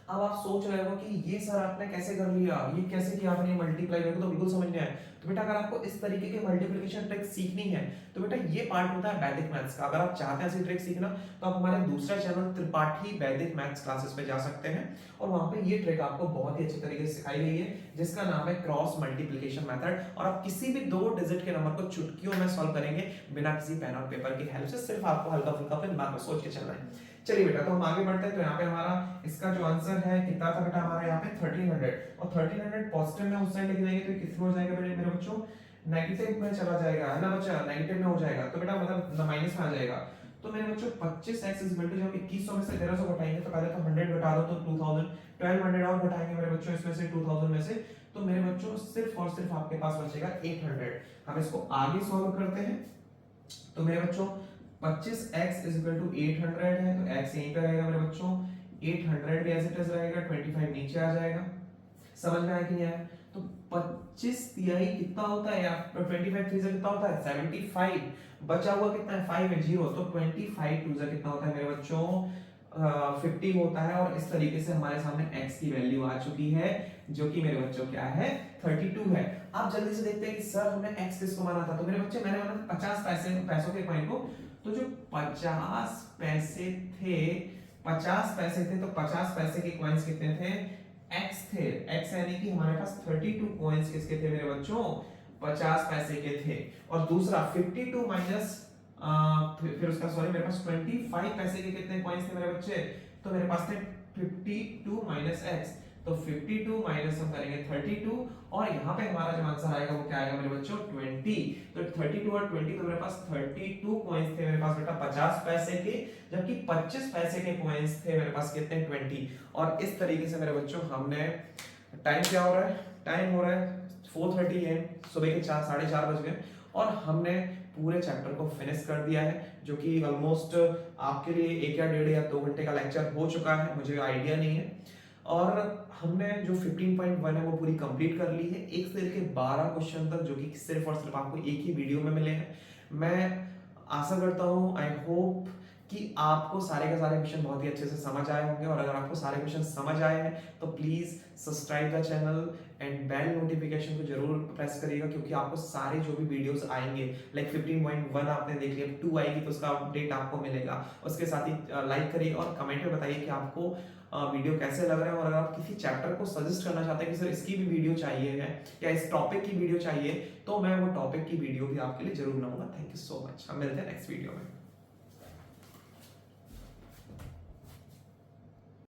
अब आप सोच रहे हो कि ये सर आपने कैसे कर लिया, ये कैसे किया आपने मल्टीप्लाई करके, तो बिल्कुल समझ नहीं आया। तो बेटा अगर आपको इस तरीके की मल्टीप्लिकेशन ट्रिक सीखनी है तो बेटा ये पार्ट होता है वैदिक मैथ्स का। अगर आप चाहते हैं ऐसी ट्रिक सीखना तो आप हमारे दूसरा चैनल त्रिपाठी वैदिक मैथ्स क्लासेस पे जा सकते हैं, और वहां पे ये ट्रिक आपको बहुत ही अच्छे तरीके से सिखाई गई है जिसका नाम है क्रॉस मल्टीप्लिकेशन मेथड, और आप किसी भी 2 डिजिट के नंबर को चुटकियों में सॉल्व करेंगे बिना किसी पेन और पेपर की हेल्प से, सिर्फ आपको हल्का फुल्का अपने दिमाग में सोच के चलना है। चलिए बेटा तो हम आगे बढ़ते हैं, तो यहाँ पे हमारा इसका जो आंसर है कितना था बेटा हमारा यहाँ पे 1300, और 1300 पॉजिटिव में उस साइड लिख देंगे तो कितना हो जाएगा मेरे बच्चों, नेगेटिव में चला जाएगा है ना बच्चा, नेगेटिव में हो जाएगा, तो बेटा मतलब माइनस में आ जाएगा, तो मेरे बच्चों 25x इक्वल टू, जब 2100 में से 1300 घटाएंगे तो पहले तो 100 घटा दो तो 2000, 1200 और घटाएंगे मेरे बच्चों इसमें से 2000 में से, तो मेरे बच्चों सिर्फ और सिर्फ आपके पास बचेगा 800। हम इसको आगे सॉल्व करते हैं। तो मेरे बच्चों 25x इक्वल टू 800 है, तो x यहीं पे रहेगा मेरे बच्चों, 800 भी एज इट इज रहेगा, 25 नीचे आ जाएगा। समझ में आया कि नहीं आया? तो 25 तिहाई कितना होता है यार, 25 3 से कितना होता है 75, बचा हुआ कितना है 5 है 0, तो 25 2 से कितना होता है मेरे बच्चों 50 होता है। और इस तरीके से हमारे सामने x की वैल्यू आ चुकी है, जो कि मेरे बच्चों क्या है 32 है। आप जल्दी से देखते हैं कि सर हमने x किसको माना था, तो मेरे बच्चे मैंने माना 50 पैसों के कॉइन को। तो जो 50 पैसे थे, 50 पैसे थे, तो 50 पैसे के कॉइन्स कितने थे x थे, x यानी कि हमारे पास 32 कॉइन्स किसके थे मेरे बच्चों 50 पैसे के थे। और दूसरा 52 माइनस फिर उसका सॉरी मेरे पास 25 पैसे के कितने कॉइन्स थे मेरे बच्चे, तो मेरे पास थे 52 माइनस x, तो 52 माइनस हम करेंगे 32, और यहाँ पे हमारा जो आंसर आएगा वो क्या आएगा मेरे बच्चों 20। तो 32 और 20, तो मेरे पास 32 कॉइन्स थे मेरे पास बेटा 50 पैसे के, जबकि 25 पैसे के कॉइन्स थे मेरे पास कितने 20। और इस तरीके से मेरे बच्चों हमने, टाइम क्या हो रहा है, टाइम हो रहा है 4:30 है, सुबह के 4 बज गए, और हमने पूरे चैप्टर को फिनिश कर दिया है, जो कि ऑलमोस्ट आपके लिए 1 या 1.5 या 2 घंटे का लेक्चर हो चुका है, मुझे आइडिया नहीं है। और हमने जो 15.1 है वो पूरी कंप्लीट कर ली है, 1 से लेकर 12 क्वेश्चन तक, जो कि सिर्फ और सिर्फ आपको एक ही वीडियो में मिले हैं। मैं आशा करता हूँ, आई होप कि आपको सारे के सारे क्वेश्चन बहुत ही अच्छे से समझ आए होंगे। और अगर आपको सारे क्वेश्चन समझ आए हैं तो please subscribe the channel and bell notification को जरूर प्रेस करिएगा, क्योंकि आपको सारे जो भी वीडियोस आएंगे, लाइक 15.1 आपने देख लिया, 2 आएगी तो उसका अपडेट आपको मिलेगा। उसके साथ ही लाइक करिए और कमेंट में बताइए कि आपको वीडियो कैसे लग रहा है, और अगर आप किसी चैप्टर को सजेस्ट करना चाहते हैं कि सर इसकी भी वीडियो चाहिए है या इस टॉपिक की वीडियो चाहिए, तो मैं वो टॉपिक की वीडियो भी आपके लिए जरूर बनाऊंगा। थैंक यू सो मच, हम मिलते हैं नेक्स्ट वीडियो में।